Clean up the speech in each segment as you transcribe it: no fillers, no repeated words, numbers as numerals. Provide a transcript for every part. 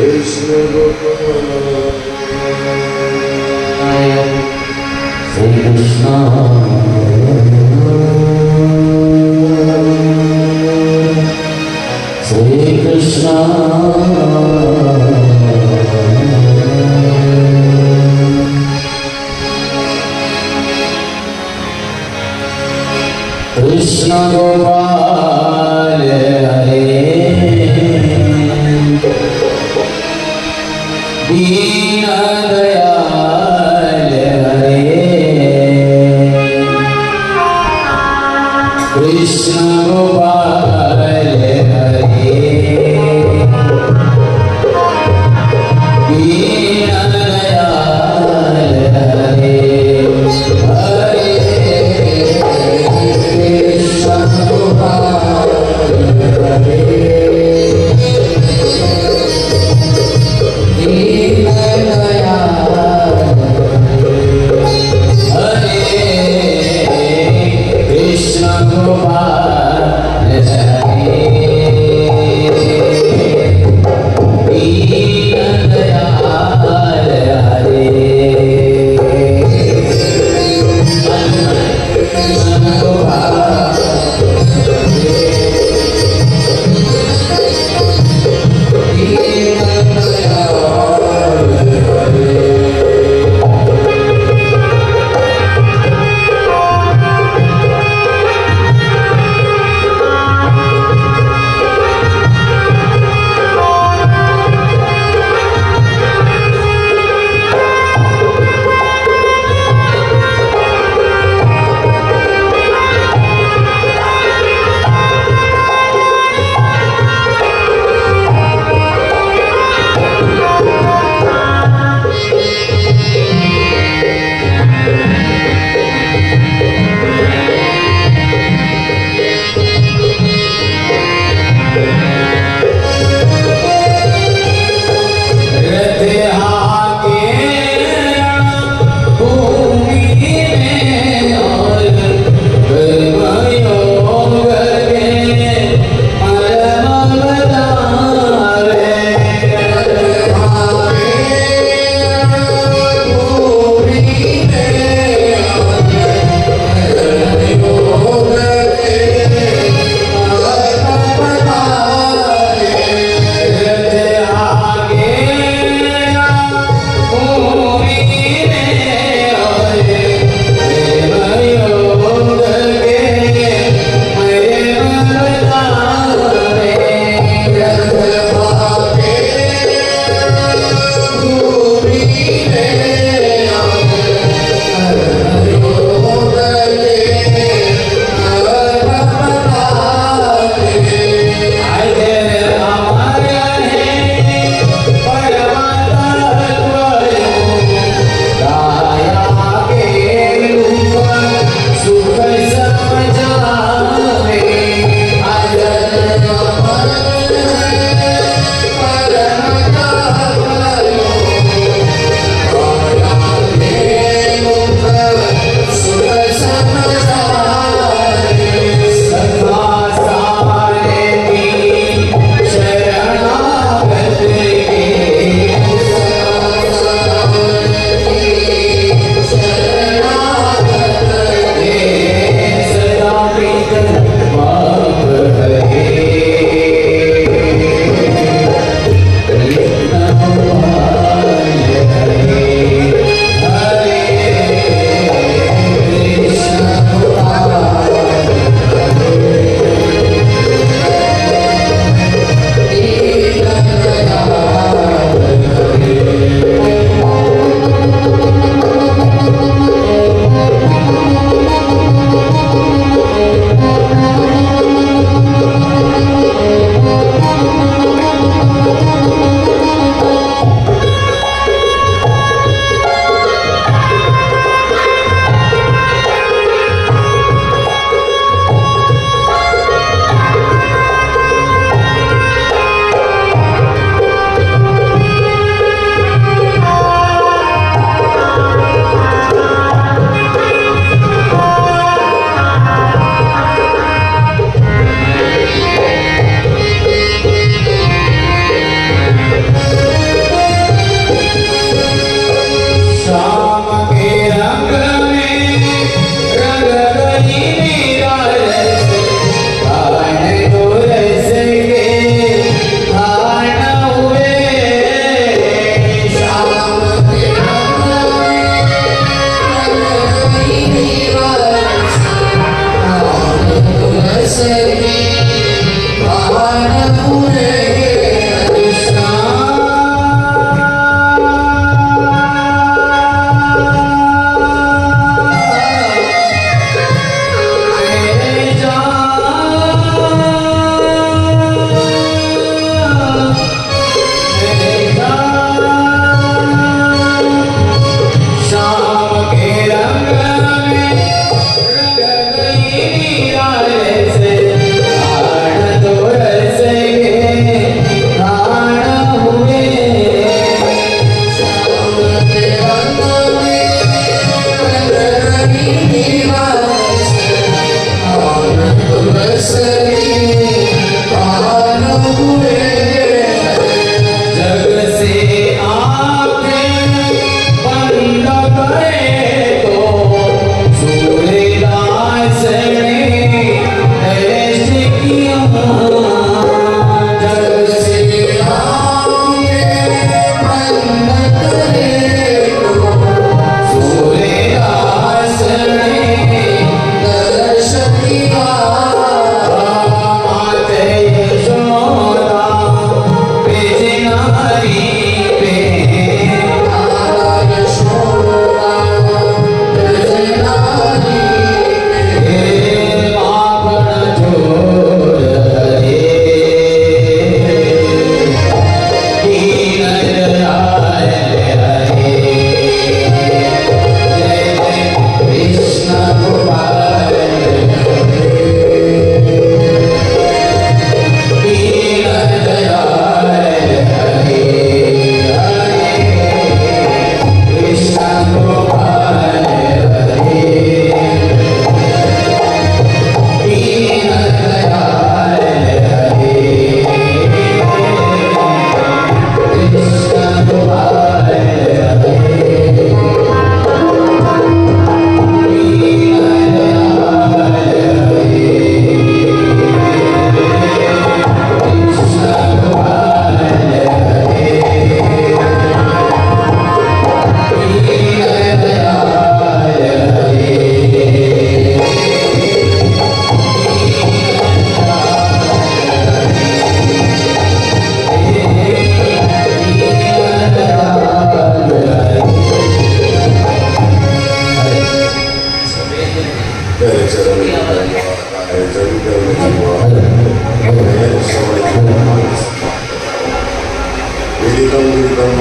Krishna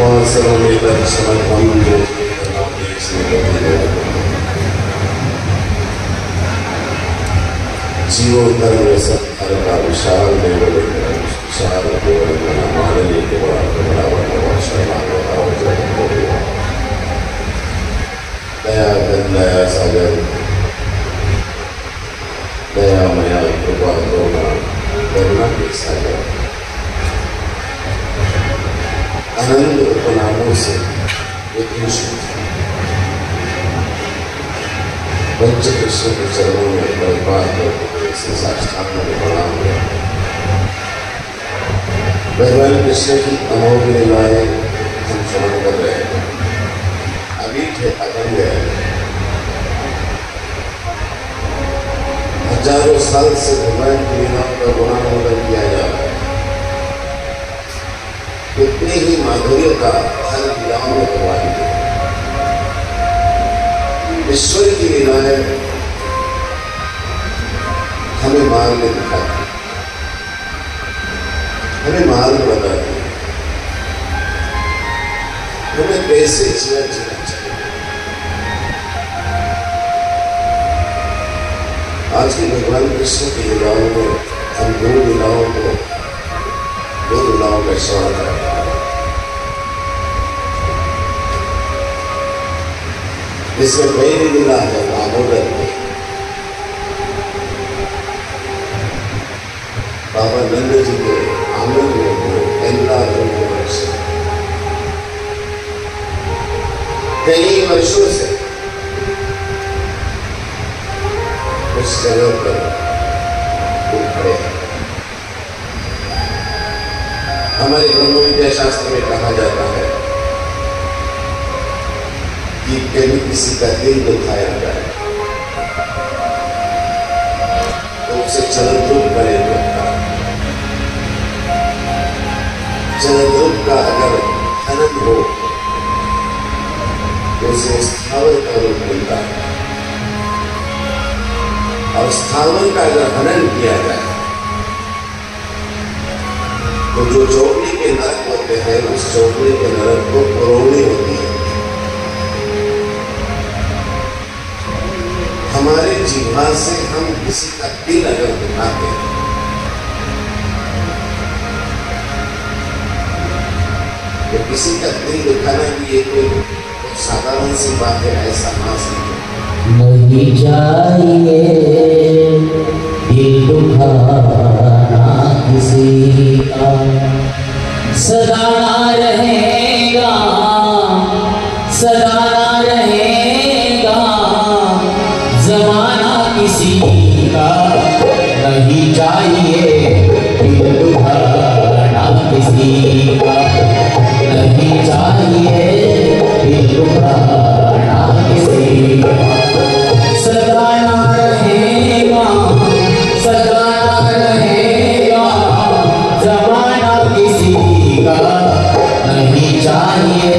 सर्वमेतत् समर्पं जीवोत्तर सत्तर का विशाल देवल विशाल देवल माननीय के बराबर दया दया सागर दया मया कृपा करुणा करुणा के सागर आनंद उपनामों से पंच कृष्ण के चरणों में बर्बाद कर साक्षात में प्रणाम किया। भगवान कृष्ण की अमोघ लीलाएं हम श्रवण कर रहे हैं। अभी थे अगंग हजारों साल से भगवान की लीलाओं का गुणानुवाद किया जा रहा है। कितने ही माधुर्य का हर लीलाओं में भगवान की ईश्वर की लीलाएं हमें मार्ग दिखाती, हमें मार्ग बताती, हमें कैसे जीवन जीना चाहिए। आज की भगवान कृष्ण की लीलाओं में हम दो लीलाओं का श्रवण करें। इसमें पहली लीला है दामोदर की। बाबा नंद जी के आंगन में कई वर्षों से उस जगह पर खड़े हैं। हमारे ब्रह्म विद्या शास्त्र में कहा जाता है कि कभी किसी का दिल दुखाया जाए तो उसे चलद्रुप करे चलद्रुप का अगर हनन हो तो उसे स्थावर का रूप मिलता है, और स्थावर का अगर हनन किया जाए तो जो चौकड़ी के नरक होते हैं उस चौकड़ी के नरक को पुरौनी होती है। हमारे जीवा से हम किसी का दिल अगर दुखाते हैं तो किसी का दिल दुखाना भी ये कोई साधारण सी बात है, ऐसा ना समझो। नहीं चाहिए दिल दुखाना किसी का, सदा ना रहेगा, सदा ना रहेगा जमाना किसी का। नहीं चाहिए दिल दुखाना किसी का, नहीं चाहिए दिल दुखाना किसी का। सदा ना रहेगा, सदा ना रहेगा जमाना किसी का। नहीं चाहिए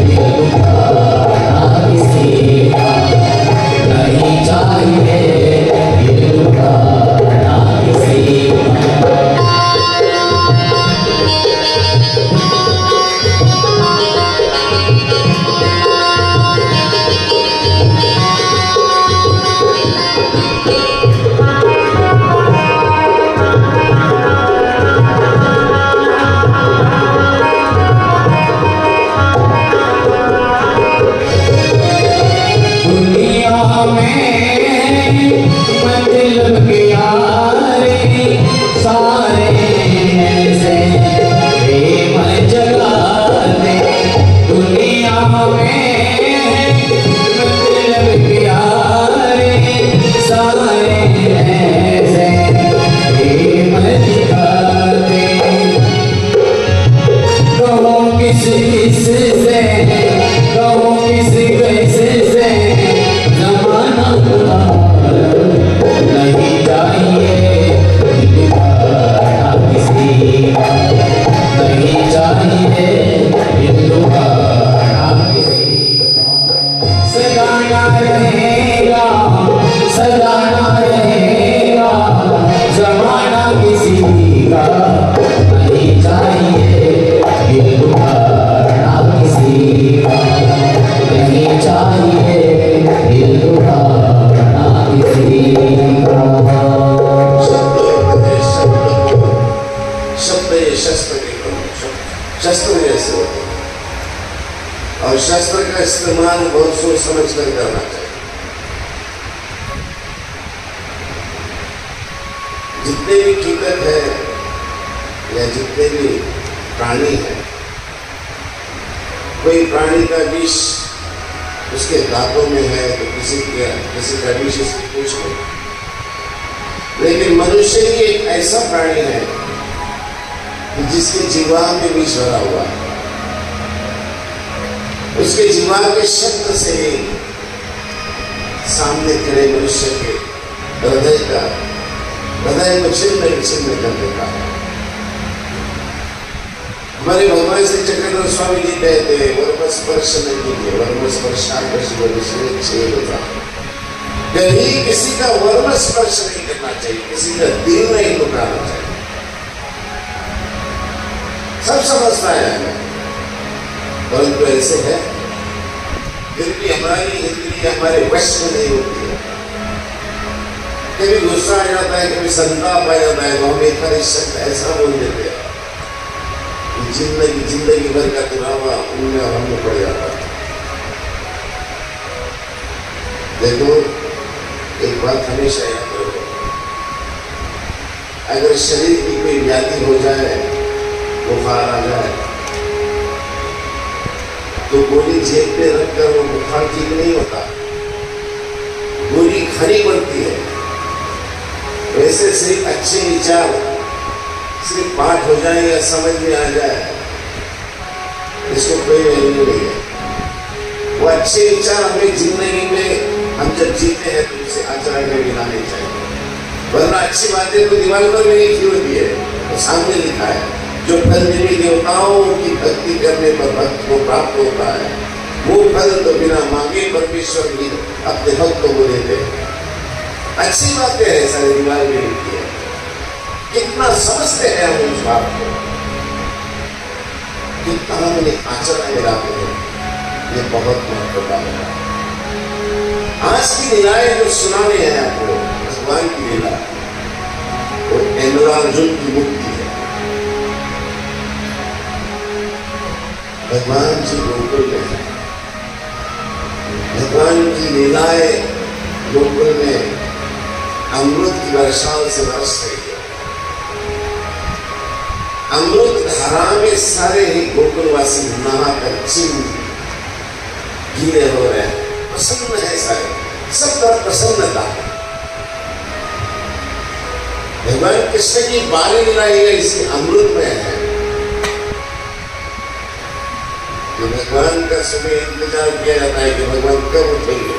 दिल दुखाना किसी का, नहीं चाहिए दिल दुखाना किसी का। शास्त्र का इस्तेमाल बहुत सोच समझ कर करना चाहिए। जितने भी कीटक है या जितने भी प्राणी है, कोई प्राणी का विष उसके दांतों में है तो किसी का विष उसकी पूंछ में, लेकिन मनुष्य ही एक ऐसा प्राणी है कि जिसके जीवा में विष भरा हुआ है। उसके जीवा के शब्द से ही सामने खड़े मनुष्य के हृदय को छिन्न विछिन्न कर देता है। हमारे भगवान श्री चक्रधर स्वामी जी कहते हैं, वर्म स्पर्श नहीं कीजिए, वर्म स्पर्शाकर्षण कहीं किसी का वर्म स्पर्श नहीं करना चाहिए, किसी का दिल नहीं दुखाना चाहिए। सब समझता है परंतु ऐसे है, फिर भी हमारी इंद्रिय हमारे वश में नहीं होती है। कभी गुस्सा आ जाता है, कभी संताप आ जाता है, तो हम एक बार शब्द ऐसा बोल देते हैं जिंदगी भर का दुरावा उनमें और हमने पड़ जाता है। देखो एक बात हमेशा याद रखो, अगर शरीर की कोई व्याधि हो जाए, बुखार आ जाए, तो गोली जेब पे रखकर वो बुखार ठीक नहीं होता, गोली खानी पड़ती है। वैसे सिर्फ अच्छे विचार सिर्फ पाठ हो जाए या समझ में आ जाए, इसको कोई वैल्यू नहीं है। वो अच्छे विचार हमें जिंदगी में हम जब जीते हैं तो उसे आचरण में मिलाने चाहिए, वरना अच्छी बातें तो दीवार पर भी लिखी होती है, तो सामने लिखा है, जो फल देवी देवताओं की भक्ति करने पर भक्त को प्राप्त होता है, वो फल तो बिना मांगे परमेश्वर भी अपने भक्तों को देते हैं। अच्छी बातें हैं सारी दीवार में लिखी है, कितना समझते हैं हम उस बात को, कितना हम उन्हें आचरण में लाते हैं, ये बहुत महत्वपूर्ण है। आज की लीलाएं जो सुनाने हैं आपको, भगवान की लीला, वो अर्जुन की मुक्ति है। भगवान जी गोकुल में है, भगवान की लीलाएं गोकुल में अमृत की वर्षाओं से बरस रही है। अमृत धारा में सारे ही गोकुलवासी नहाकर गीले हो रहे हैं, प्रसन्न है सारे, सब तरफ प्रसन्नता। भगवान कृष्ण की बाली लीलाएं इसी अमृत में है कि भगवान का सुबह इंतजार किया जाता है कि भगवान कब उठेंगे,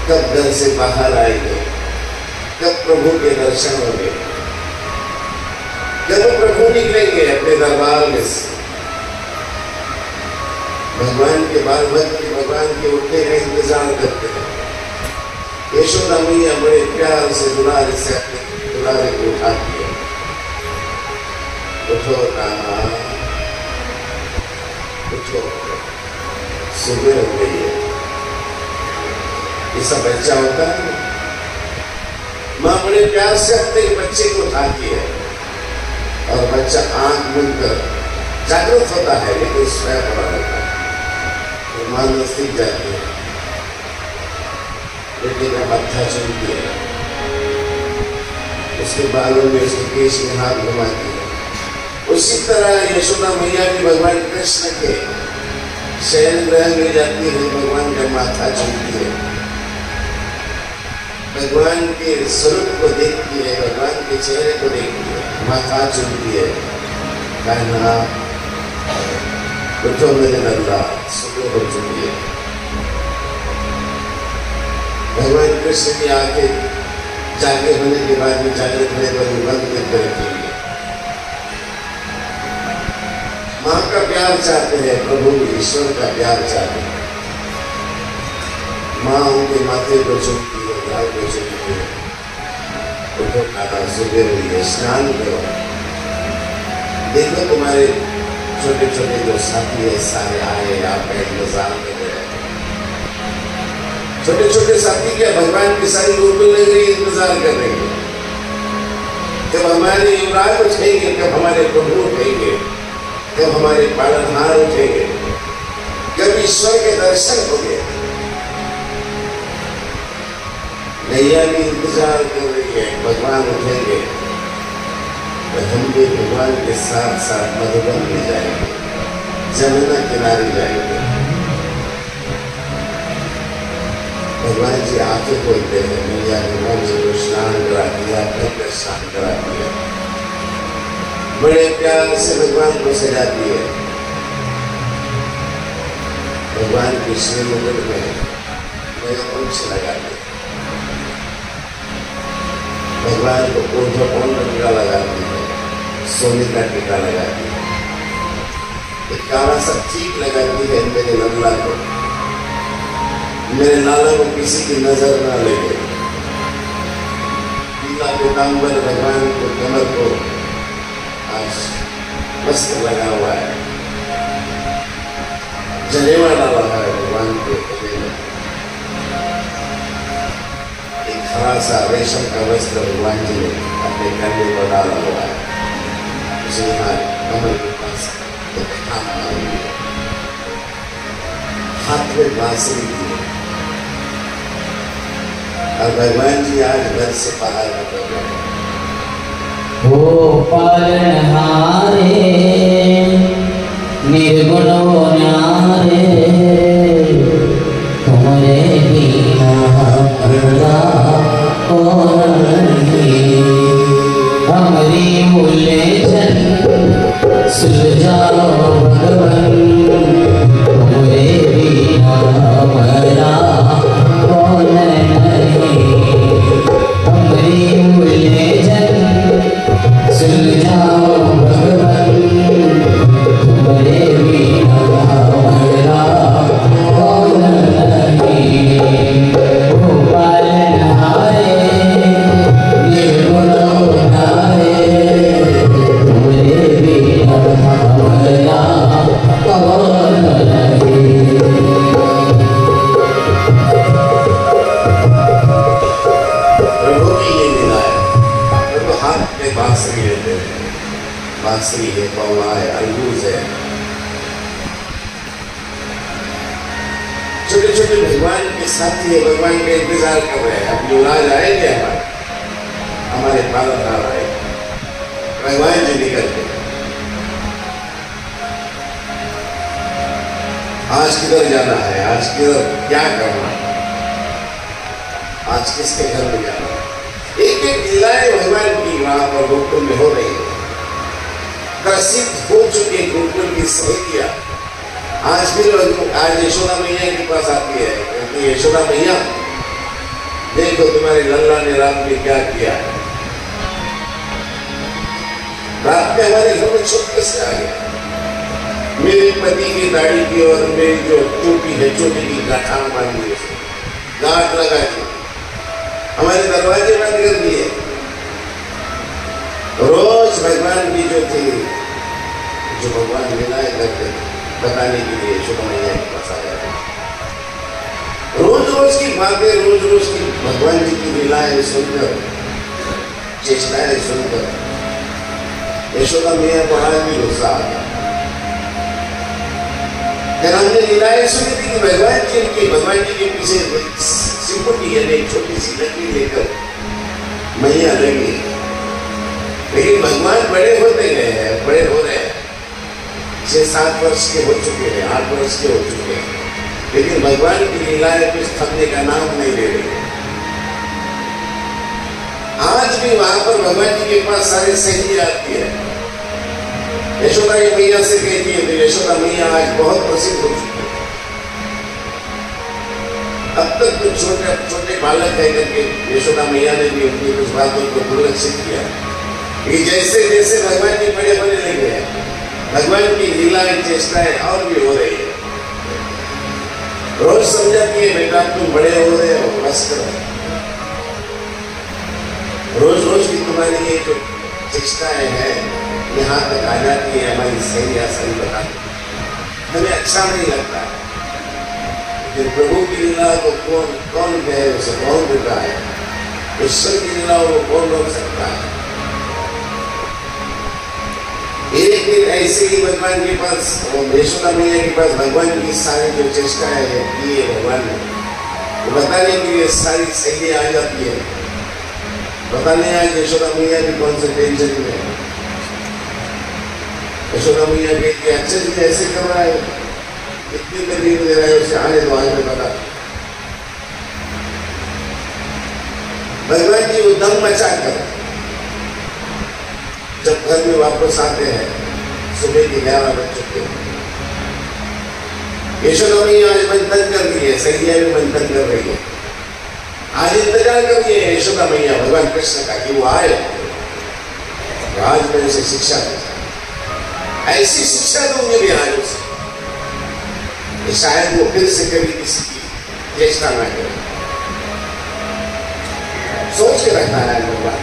कब घर से बाहर आएंगे, कब प्रभु के दर्शन होंगे, जब प्रभु निकलेंगे अपने दरबार में से। भगवान के बाल भक्त भगवान के उठने का इंतजार करते हैं। यशोदा मैया बड़े प्यार से दुलारे से अपने दुलारे को उठाती है, उठो कान्हा उठो, सुबह हो गई है। ये सब बच्चा होता है, माँ बड़े प्यार से अपने बच्चे को उठाती है और बच्चा आंख बंद कर जागृत होता है, लेकिन स्वयं पड़ा होता है, तो मां नजदीक जाती है, बेटे का मत्था चूमती है, उसके बालों में उसके केश में हाथ घुमाती है। उसी तरह यशोदा मैया भी भगवान कृष्ण के शयन ग्रह में जाती है, भगवान का माथा चूमती है, भगवान के स्वरूप को देखती है, भगवान के चेहरे को देखती है, माथा चूमती है, कहना उठो मेरे नंदा, सुबह हो चुकी है। भगवान कृष्ण की आंखें जागे होने के बाद भी जागृत होने पर भी बंद करके रखी हुई है। माँ का प्यार चाहते हैं, प्रभु ईश्वर का प्यार चाहते हैं। माँ उनके माथे को चूमती है, गाल को चूमती है, उठो खाना सुबह हुई है, स्नान करो। देखो तुम्हारे छोटे छोटे जो साथी है सारे आए, आपका इंतजार कर रहे हैं। छोटे छोटे साथी क्या, भगवान की सारी गोकुल नगरी इंतजार कर रही है, जब हमारे युवराज उठेंगे, कब हमारे प्रभु उठेंगे, कब हमारे पालनहार उठेंगे, जब ईश्वर के दर्शन हो गए, नैया भी इंतजार कर रही है, भगवान उठेंगे तो हम भी भगवान के साथ साथ मधुबन में जाएंगे, जमुना किनारे जाएंगे। भगवान जी आके बोलते हैं, मैया भगवान जी को स्नान करा दिया, फिर स्नान करा दिया, बड़े प्यार से भगवान को सजाती है। भगवान कृष्ण मंदिर में नया पंच लगा दिया, भगवान को ऊर्ध्वकोण का टीका लगाती है, सोने का टीका लगाती है, एक काला सा चीट लगाती है मेरे लल्ला को, मेरे लाला को किसी की नजर न लगे। पीला पीताम्बर भगवान को कमर को आज वस्त्र लगा हुआ है, जनेवा डाला है भगवान के गले में, एक हरा सा रेशम का वस्त्र भगवान जी ने अपने कंधे पर डाला हुआ है, उसे यहाँ कमर के पास हाथ में बांसुरी थी और भगवान जी आज घर से बाहर निकल गए। ओ पालनहारे निर्गुण न्यारे, तुम्हारे बिना अपना कौन नहीं, हमारी उलझन सुलझाओ भगवान, तुम्हारे बिना हमारा कौन नहीं, हमारी उलझन सुलझाओ भगवान, तुम्हारे बिना हमारा कौन नहीं। ओ पालनहारे निर्गुण न्यारे, तुम्हारे बिना हमारा कौन नहीं। प्रभु की ये लीला है। प्रभु हाथ में बांसुरी लेते हैं, बांसुरी है, पौवा है, अलगूज है, छोटे छोटे भगवान के साथी है, भगवान का इंतजार कर रहे हैं। अब युवराज आएंगे, हमारे पालनहार आएंगे, भगवान जी निकल गए। आज किधर जाना है, आज किधर क्या करना है, आज किसके घर में जाना है। एक एक लीलाएं भगवान की वहां पर गोकुल में हो रही है। प्रसिद्ध हो चुके गोकुल की सहेलियां आज भी लोग आज यशोदा मैया के पास आती है, क्योंकि यशोदा मैया देखो तुम्हारे लल्ला ने रात में क्या किया, रात में हमारे घर में छुप कैसे आ गया, मेरे पति की दाढ़ी की और मेरी जो चोटी है, चोटी की गांठ बांध दी, गांठ लगा दी, हमारे दरवाजे बंद कर दिए। रोज भगवान की जो थी, जो भगवान लीलाएं करते बताने के लिए यशोदा मैया के पास आ जाते, रोज रोज की बातें, रोज रोज की भगवान जी की लीलाएं सुनकर, चेष्टाएं सुनकर यशोदा मैया को आज भी गुस्सा आ गया। फिर हमने लीलाएं सुनी थी कि भगवान जी के पीछे सिकुटी है, एक छोटी सी लकड़ी लेकर मैया लगी, लेकिन भगवान बड़े होते गए हैं, बड़े हो रहे हैं, 6-7 वर्ष के हो चुके हैं, 8 वर्ष के हो चुके हैं, लेकिन भगवान की लीलाएं कुछ थमने का नाम नहीं ले रही। आज भी वहां पर भगवान जी के पास सारी सहेली आती है, यशोदा की मैया से कहती है, तो यशोदा मैया आज बहुत प्रसिद्ध हो चुकी है। अब तक तो छोटे छोटे बालक है करके यशोदा मैया ने भी उनकी कुछ बातों को दुर्लक्षित किया, कि जैसे जैसे भगवान जी बड़े होने लगे हैं, भगवान की लीलाएं चेष्टाएं और भी हो रही है। रोज समझाती है, बेटा तुम बड़े हो रहे हो, बस करो। रोज रोज की तुम्हारी ये जो चेष्टाएं हैं यहाँ तक आ जाती है, हमारी सही आसानी बताती है, हमें अच्छा नहीं लगता। लेकिन प्रभु की लीला को कौन कहे, उसे कौन रुका है, ईश्वर की लीला को कौन रोक सकता है। एक दिन ऐसे ही भगवान के पास, यशोदा मैया के पास भगवान की सारी जो चेष्टाएं की है भगवान ने, वो बताने के लिए सारी सही आ जाती है। बताने आज यशोदा मैया भी कौन से टेंशन में है। यशोदा मैया कहती है अच्छा जी ऐसे कर रहा है, इतनी तकलीफ दे रहा है, उसे आने दो, आज में बता। भगवान जी उद्यम मचा कर जब घर में वापस आते हैं, सुबह के 11 बज चुके हैं। यशोदा मैया आज मंथन कर रही है, सैया भी मंथन कर रही है। आज इंतजार कर रही है यशोदा मैया भगवान कृष्ण का कि वो आए, तो आज मैं उसे शिक्षा दूंगा, ऐसी शिक्षा दूंगी मैं आज उसे कि शायद वो फिर से कभी किसी की चेष्टा ना करे। सोच के रखना है भगवान,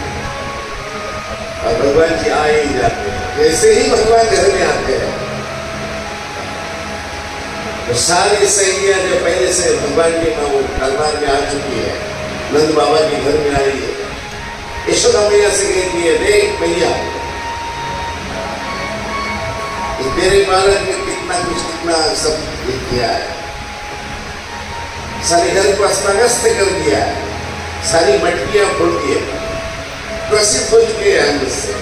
और भगवान जी आ ही जाते हैं। जैसे ही भगवान घर में आते हैं तो सारी सैया जो पहले से भगवान के दरबार में आ चुकी है, नंद बाबा के घर में आई है, यशोदा मैया से कहती है देख मैया तेरे बालक ने कितना सब किया है, सारे घर को अस्तव्यस्त कर दिया है, सारी मटकियां फोड़ दी है, प्रसिद्ध हो चुके हैं मुझसे।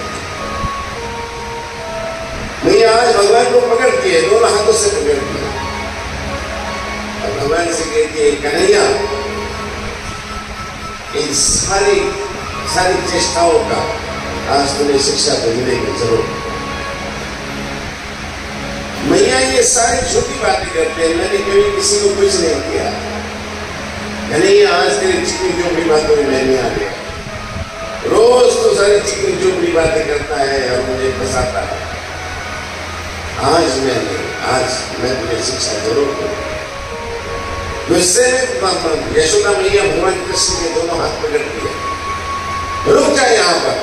मैया आज भगवान को पकड़ती है, दोनों हाथों से पकड़ती है और भगवान से कहती है कन्हैया इन सारी चेष्टाओं का आज तुम्हें शिक्षा तो मिलेगी जरूर। मैया ये सारी छोटी बातें करते हैं, मैंने कभी किसी को कुछ नहीं किया, कन्हैया आज तेरी चिकनी चोपड़ी बातों में मैंने आ गया, रोज तो सारी चिकनी चोपड़ी बातें करता है और मुझे फंसाता है, आज मैं तुम्हें शिक्षा जरूर दूंगा। गुस्से में यशोदा मैया भगवान कृष्ण के दोनों हाथ पकड़ती है, रुक जा यहाँ पर,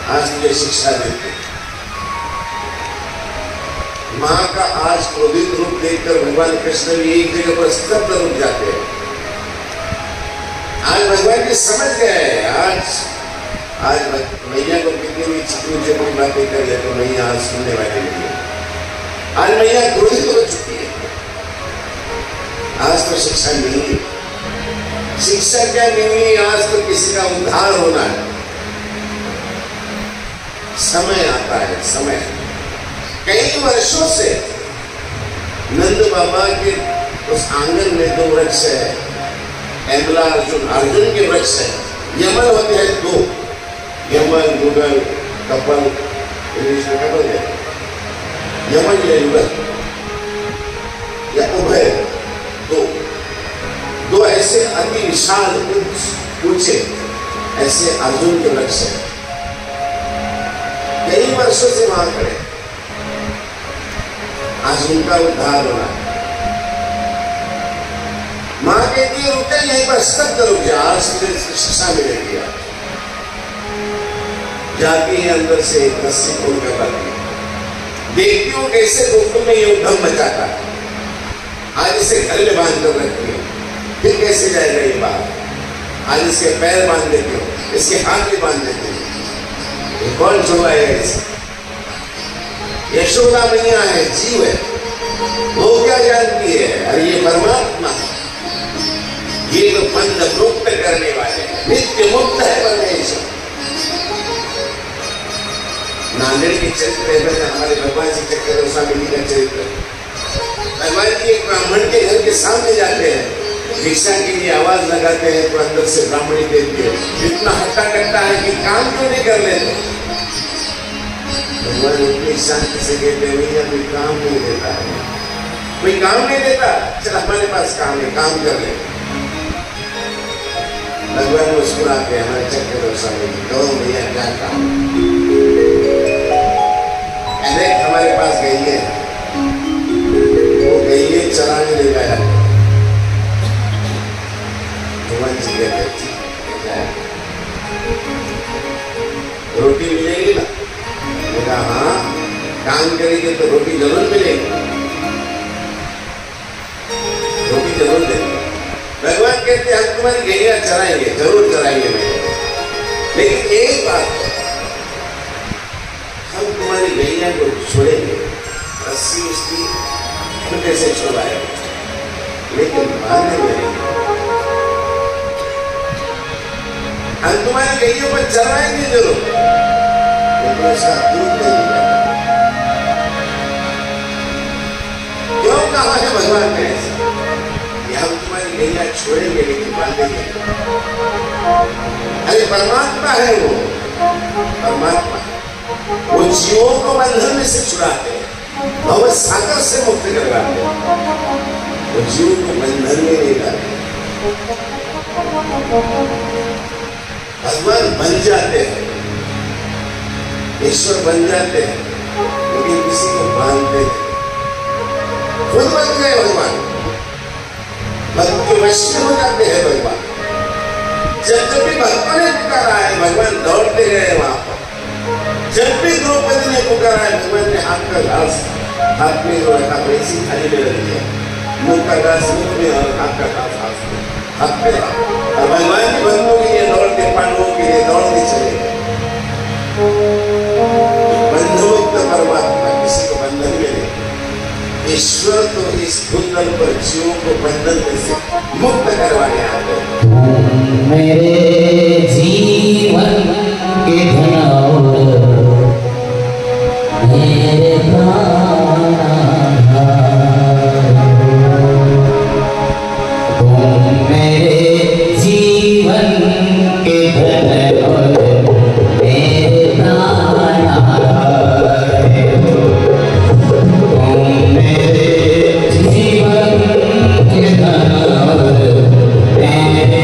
आज तुझे शिक्षा देती। माँ का आज क्रोधित रूप देखकर भगवान कृष्ण भी एक जगह पर स्तब्ध रुक जाते हैं। आज भगवान जी समझ गए, आज मैया को कितनी भी चिकनी चोपड़ी बातें कर ले तो मैया आज सुनने वाली नहीं है। आज मैया क्रोधित हो चुकी है, आज तो शिक्षा मिली। शिक्षा क्या मिली? आज तो किसी का उद्धार होना है। समय आता है, समय कई वर्षों से नंद बाबा के उस आंगन में 2 वृक्ष है, एमला अर्जुन के वृक्ष है। यमन होते हैं 2, यमन युगल कपल, इंग्लिश में कपल है, यमन या युगल या उभय, 2 ऐसे अति विशाल ऊंचे ऐसे अर्जुन के वृक्ष है, कई वर्षों से वहां खड़े। आज उनका उद्धार होना। मां कहती है रुके यहीं पर, स्तब्ध रुक जा, आज तुझे शिक्षा मिलेगी। जाती है अंदर से एक रस्सी खोल कर लाती, देखती हूं कैसे गोकुल में ये उद्यम मचाता है। आज इसे घर में बांध कर रखती हूँ, फिर कैसे जाएगा ये बात। आज इसके पैर बांध देती हूँ, इसके हाथ भी बांध देती हूँ। ये कौन छुड़ाएगा इसे? यशोदा मैया है, जीव है, वो क्या जानती है? अरे ये परमात्मा है, ये तो बंध मुक्त करने वाले हैं, नित्य मुक्त है परमेश्वर। नांदेड़ के चरित्र में हमारे भगवान श्री चक्र गोस्वामी जी का चरित्र, भगवान जी एक ब्राह्मण के घर के सामने जाते हैं, भिक्षा के लिए आवाज लगाते हैं तो अंदर से ब्राह्मणी देती है, इतना हट्टा कट्टा है कि काम क्यों नहीं कर लेते। भगवान उतनी शांति से कहते हैं भैया कोई काम नहीं देता है, कोई काम नहीं देता, चल हमारे पास काम है, काम कर ले। भगवान मुस्कुराते हैं, हमारे चक्र गोस्वामी जी, कहो भैया क्या काम। देख हमारे पास गई है, वो गई है चराने ले गया। भगवान जी कहते रोटी मिलेगी ना? बोला हाँ, काम करेंगे तो रोटी जरूर मिलेगी, रोटी जरूर देंगे। भगवान कहते हम तुम्हारी गैया चराएंगे, जरूर चराएंगे भैया, लेकिन एक बात, हम तुम्हारी गैया को छोड़ेंगे, रस्सी उसकी खूंटे से छुड़वाएंगे, लेकिन बांधे नहीं। हम तुम्हारी गैयों पर चढ़वाएंगे जरूर, लेकिन उसका दूध नहीं मिलेगा। क्यों कहा है भगवान ने ऐसा कि हम तुम्हारी गैया छोड़ेंगे लेकिन बांधेंगे? अरे परमात्मा है वो, परमात्मा वो जीवों को बंधन में से छुड़ाते हैं, भव सागर से मुक्त करवाते हैं, वो जीवों को बंधन में नहीं लाते। भगवान बन जाते हैं, ईश्वर बन जाते हैं, लेकिन किसी को बांधते हैं। खुद बन गए भगवान, भक्त के वश में हो जाते हैं भगवान। जब भी भक्तों ने पुकारा है, भगवान दौड़ते गए वहां पर। जब भी द्रौपदी ने पुकारा है, भगवान ने हाथ का घास हाथ में जो रखा वैसी थाली में रख दिया, मुंह का घास मुंह में और हाथ का घास हाथ में, और भगवान की भक्तों के लिए दौड़ते, पांडवों के लिए दौड़ते चले गए। बंधमुक्त परमात्मा किसी को बंधन में नहीं। ईश्वर तो इस भूतल पर जीवों को बंधन में से मुक्त करवाने आते हैं। मेरे जीवन के धनावर, मेरे प्राणधार, तुम मेरे जीवन के धनावर, मेरे प्राणधार, तुम मेरे जीवन के धनावर, मेरे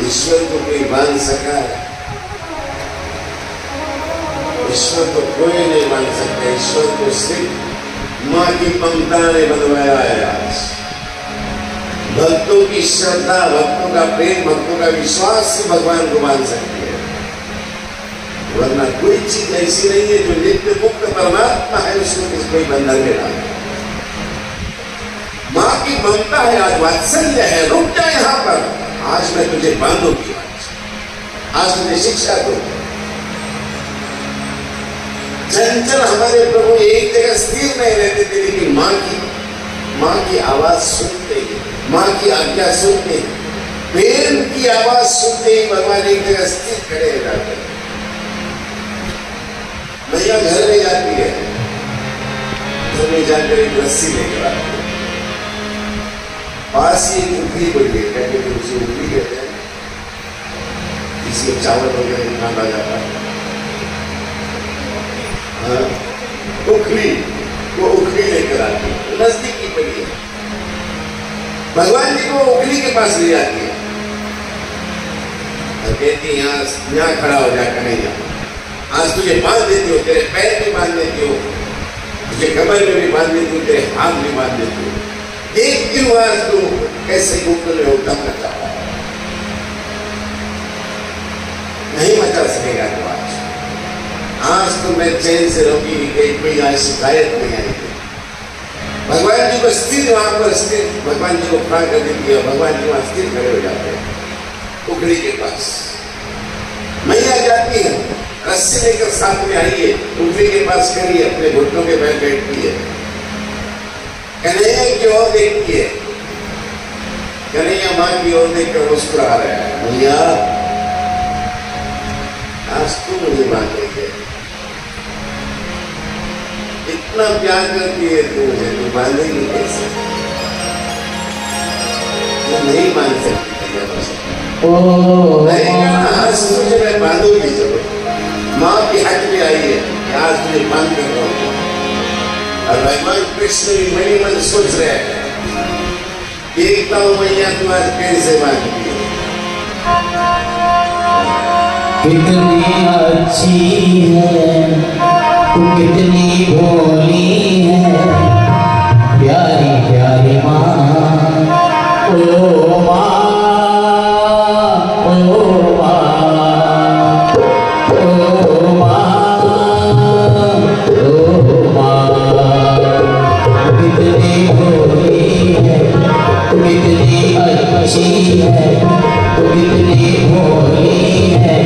ईश्वर को कोई बांध सका है? ईश्वर को कोई नहीं बांध सकता। ईश्वर को सिर्फ मां की ममता ने बनवाया है। आज भक्तों की श्रद्धा, भक्तों का प्रेम, भक्तों का विश्वास से भगवान को बांध सकती है। वरना कोई चीज ऐसी नहीं है जो नित्य मुक्त परमात्मा है उसको किस कोई बंधन में डाले। माँ की ममता है, आज वात्सल्य है, रुक जा यहां पर, आज मैं तुझे बांधूंगी, आज तुझे शिक्षा दूंगी। चंचल हमारे प्रभु एक जगह स्थिर नहीं रहते थे, लेकिन माँ की आवाज सुनते ही, माँ की आज्ञा सुनते ही, प्रेम की आवाज सुनते ही भगवान एक जगह स्थिर खड़े हो जाते हैं। मैया घर में जाती है, घर में जाकर एक रस्सी लेकर आती है, पास ही एक उखली पड़ी है, कहते थे उसे उखली कहते हैं, इसमें चावल वगैरह निकाला जाता है। उखली, वो उखली लेकर आती है, नजदीक की पड़ी है, भगवान जी को उखली के पास ले जाती है और कहती है यहाँ खड़ा हो जाकर नहीं जाओ, आज तुझे बांध देती हो, तेरे पैर भी बांध देती हो, तुझे कमर में भी बांध देती हो, तेरे हाथ भी बांध देती हो, देख क्यों आज तू कैसे गुप्त में उद्यम करता है, नहीं मचा सकेगा तो आज तो मैं चैन से रहूंगी, कोई आज शिकायत नहीं आएगी। भगवान जी को स्थिर वहां पर स्थिर, भगवान जी को खड़ा कर देती है, भगवान जी वहां स्थिर खड़े हो जाते हैं उखली के पास। मैया जाती है, रस्सी लेकर साथ में आई है, उखली के पास खड़ी है, अपने घुटनों के बैठ बैठती है, कन्हैया की ओर देखती है, कन्हैया मां की ओर देखकर मुस्कुरा रहा है, मैया आज तू मुझे मान रही है, इतना प्यार करती है तू मुझे, तू बांधेगी कैसे? मैं नहीं मान सकती, आज तुझे मैं बांधूंगी जरूर। माँ की हट में आई है कि आज तुझे बांध कर रहा हूं, और भगवान कृष्ण भी मनी मन सोच रहे हैं, देखता हूं मैया तू आज कैसे बांधती है। कितनी अच्छी है तू, कितनी भोली है, प्यारी प्यारी माँ, ओ माँ, ओ माँ, ओ माँ, ओ माँ, कितनी भोली है, कितनी अच्छी है, कितनी भोली है,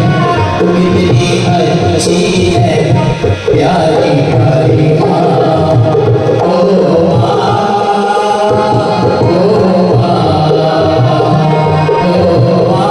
कितनी अच्छी है, प्यारी प्यारी माँ, ओ माँ, ओ माँ, ओ माँ,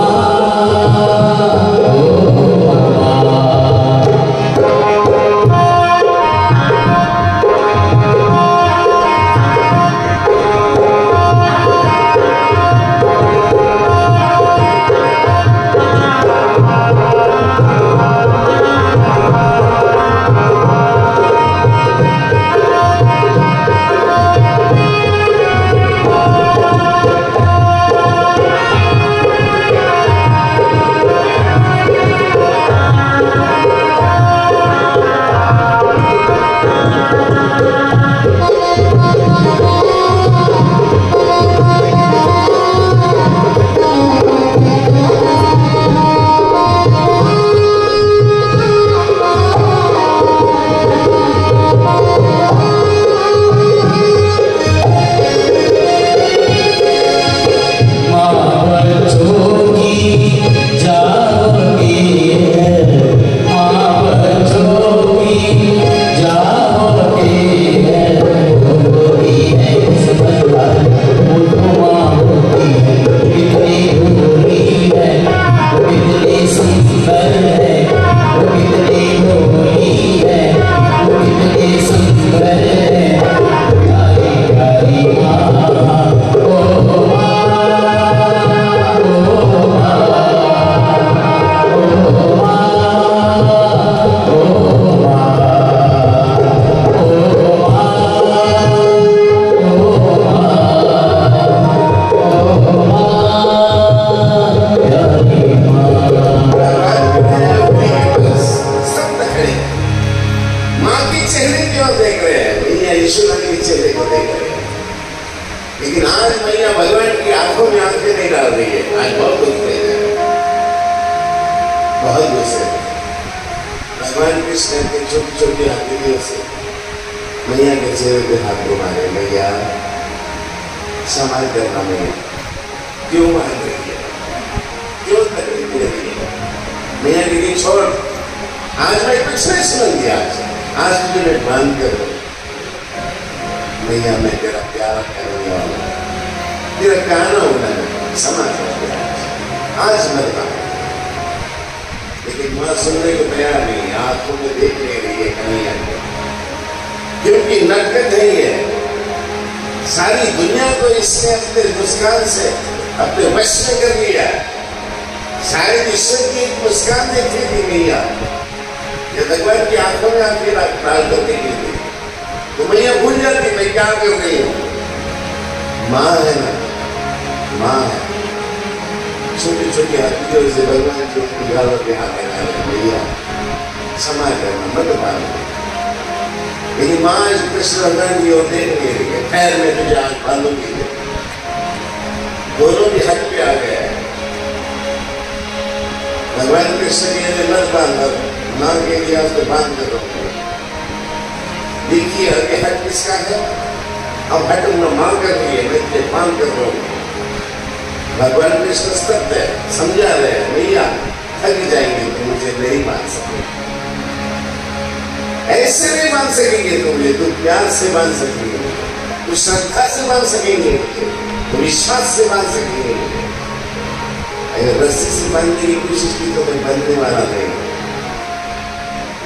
लेकिन आज मैया भगवान की आंखों में आंखें नहीं डाल रही है, आज बहुत गुस्से है, बहुत गुस्से है। भगवान कृष्ण के छोटी छोटी हथेलियों से मैया के चेहरे पे हाथ घुमाए, मैया संभाल करना, मैया क्यों मान रही है, क्यों तकलीफ दे रही है। मैया के छोड़, आज मैं कुछ नहीं सुनूंगी, आज तुझे मैं बांध कर दूं। मैया मैं तेरा प्यार करने वाला, तेरा कहना होना समाज आज मरता, लेकिन मां सुनने को तैयार नहीं, आंखों में देख ले रही है कन्हैया को, क्योंकि नटखट नहीं है। सारी दुनिया को इसने अपने मुस्कान से अपने वश में कर लिया। शायद ईश्वर की एक मुस्कान देखी थी मैया, ये भगवान की आंखों में आंखें डाल करने के लिए, तो मैया भूल जाती मैं क्या कर रही हूँ। माँ है ना, माँ है। छोटी छोटी हथेलियों से भगवान की उजालों के हाथ में मैया क्षमा करना, मत मारना। लेकिन माँ कृष्ण भगवान की ओर देख नहीं रही है, पैर में तुझे आज बांधूंगी, दोनों भी हक पे आ गया है। भगवान कृष्ण के मत बांध, माँ के लिए आपको बांध कर रहा। देखिए अभी हक किसका है, अब हट माँ कर रही है, मैं तुझे बांध कर रहा हूँ। भगवान कृष्ण स्तब्ध है, समझा रहे हैं मैया थक जाएंगे तो मुझे नहीं बांध सके, ऐसे नहीं बांध सकेंगे तुम मुझे, तुम प्यार से बांध सकेंगे, तुम श्रद्धा से बांध सकेंगे, तुम विश्वास से बांध सकेंगे। अगर रस्सी से बांधने की कोशिश की तो मैं बंधने वाला नहीं,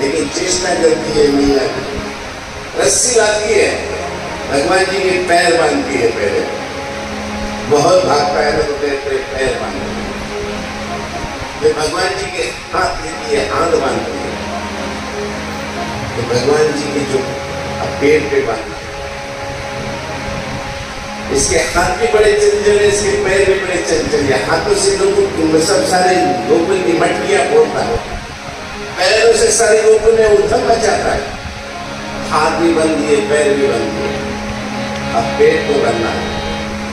लेकिन चेष्टा करती है मैया, रस्सी लाती है, भगवान जी के पैर बांधती है, पहले बहुत भागता है ना तो पैर बांधती है, फिर भगवान जी के हाथ लेती है, हाथ बांधती है, तो भगवान जी के जो पेट पे बांधते हैं, इसके हाथ भी बड़े चंचल है, इसके पैर भी बड़े चंचल है। हाथों से लोग सब सारे गोकुल की मटकियां फोड़ता है, पैरों से सारे गोकुल में उथल मचाता है। हाथ भी बंद दिए, पैर भी बंद दिए, अब पेट को बांधना है,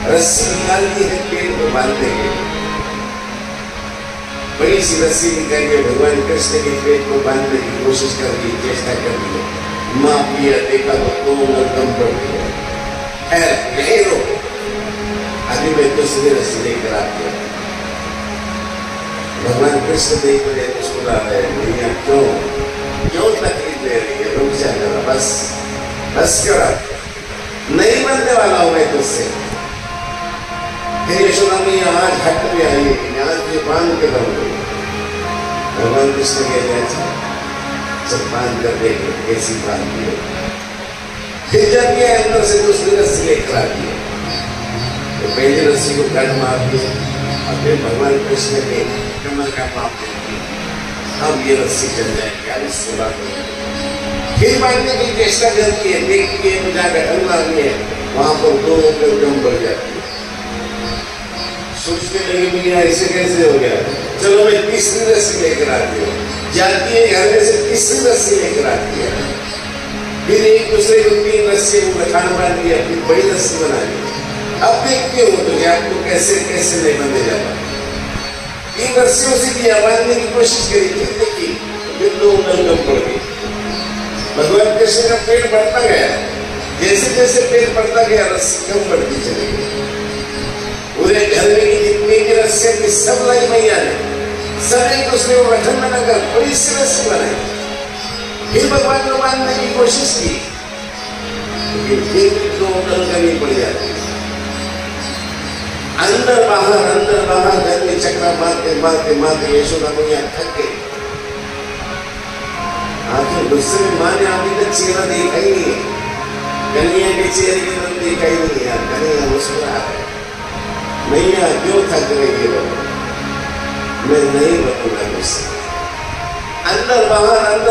रस्सी निकाल दी है पेट को बांधने के लिए, बड़ी सी रस्सी निकाल के भगवान कृष्ण के पेट को बांधने की कोशिश कर दी, चेष्टा कर दी। माँ पिया देखा तो दोनों दम पड़ गए, है यही रो, अभी मैं दूसरी रस्सी लेकर आती हूँ। भगवान कृष्ण देख रहे मुस्कुरा रहे, भैया क्यों तकलीफ दे रही है, रुक जा जरा, बस करा, नहीं बनने वाला हूं मैं तुझसे। फिर यशोदा मैया आज हट में आई, आज मुझे बांध के रहूंगी। भगवान कृष्ण कहते हैं सब बांध कर देखे कैसी बांधती है, फिर जब ये अंदर से दूसरी रस्सी लेकर आती है, तो पहली रस्सी को कट मारती है, और फिर भगवान कृष्ण के कमर का माप देती है, अब ये रस्सी चल जाएगी, अब इससे बात फिर बांधने की चेष्टा करती है, देखती है मुझे गठन मारनी है, वहां पर दो दम बढ़ जाती है। सोचने लगी भैया ऐसे कैसे हो गया, चलो मैं तीसरी रस्सी लेकर आती हूँ, जाती है घर में से तीसरी रस्सी लेकर आती है, फिर एक दूसरे को तीन रस्सी को गठान बांध दिया, फिर बड़ी रस्सी बना ली। अब देखते हो तुझे आपको कैसे कैसे नहीं बंधे जाता, तीन रस्सियों से किया बांधने की कोशिश करी, फिर देखी फिर दो उंगल कम पड़ गई। भगवान कृष्ण का पेट बढ़ता गया, जैसे जैसे पेट बढ़ता गया रस्सी कम बढ़ती चली गई। पूरे घर में जितनी भी रस्सियां थी सब लाई मैया ने, सब एक दूसरे को गठन बनाकर बड़ी सी रस्सी बनाई, फिर भगवान को बांधने की कोशिश की, लेकिन फिर भी दो उंगल करनी पड़ जाती। अंदर बाहर घर में चक्रा मारते यशोदा मैया थक गई। आखिर गुस्से में माँ ने अभी तक चेहरा देखा ही नहीं है, कन्हैया के चेहरे की तरफ देखा ही नहीं है। कन्हैया मुस्कुरा है, मैया क्यों थक रही हो, मैं नहीं बतूंगा गुस्से। अंदर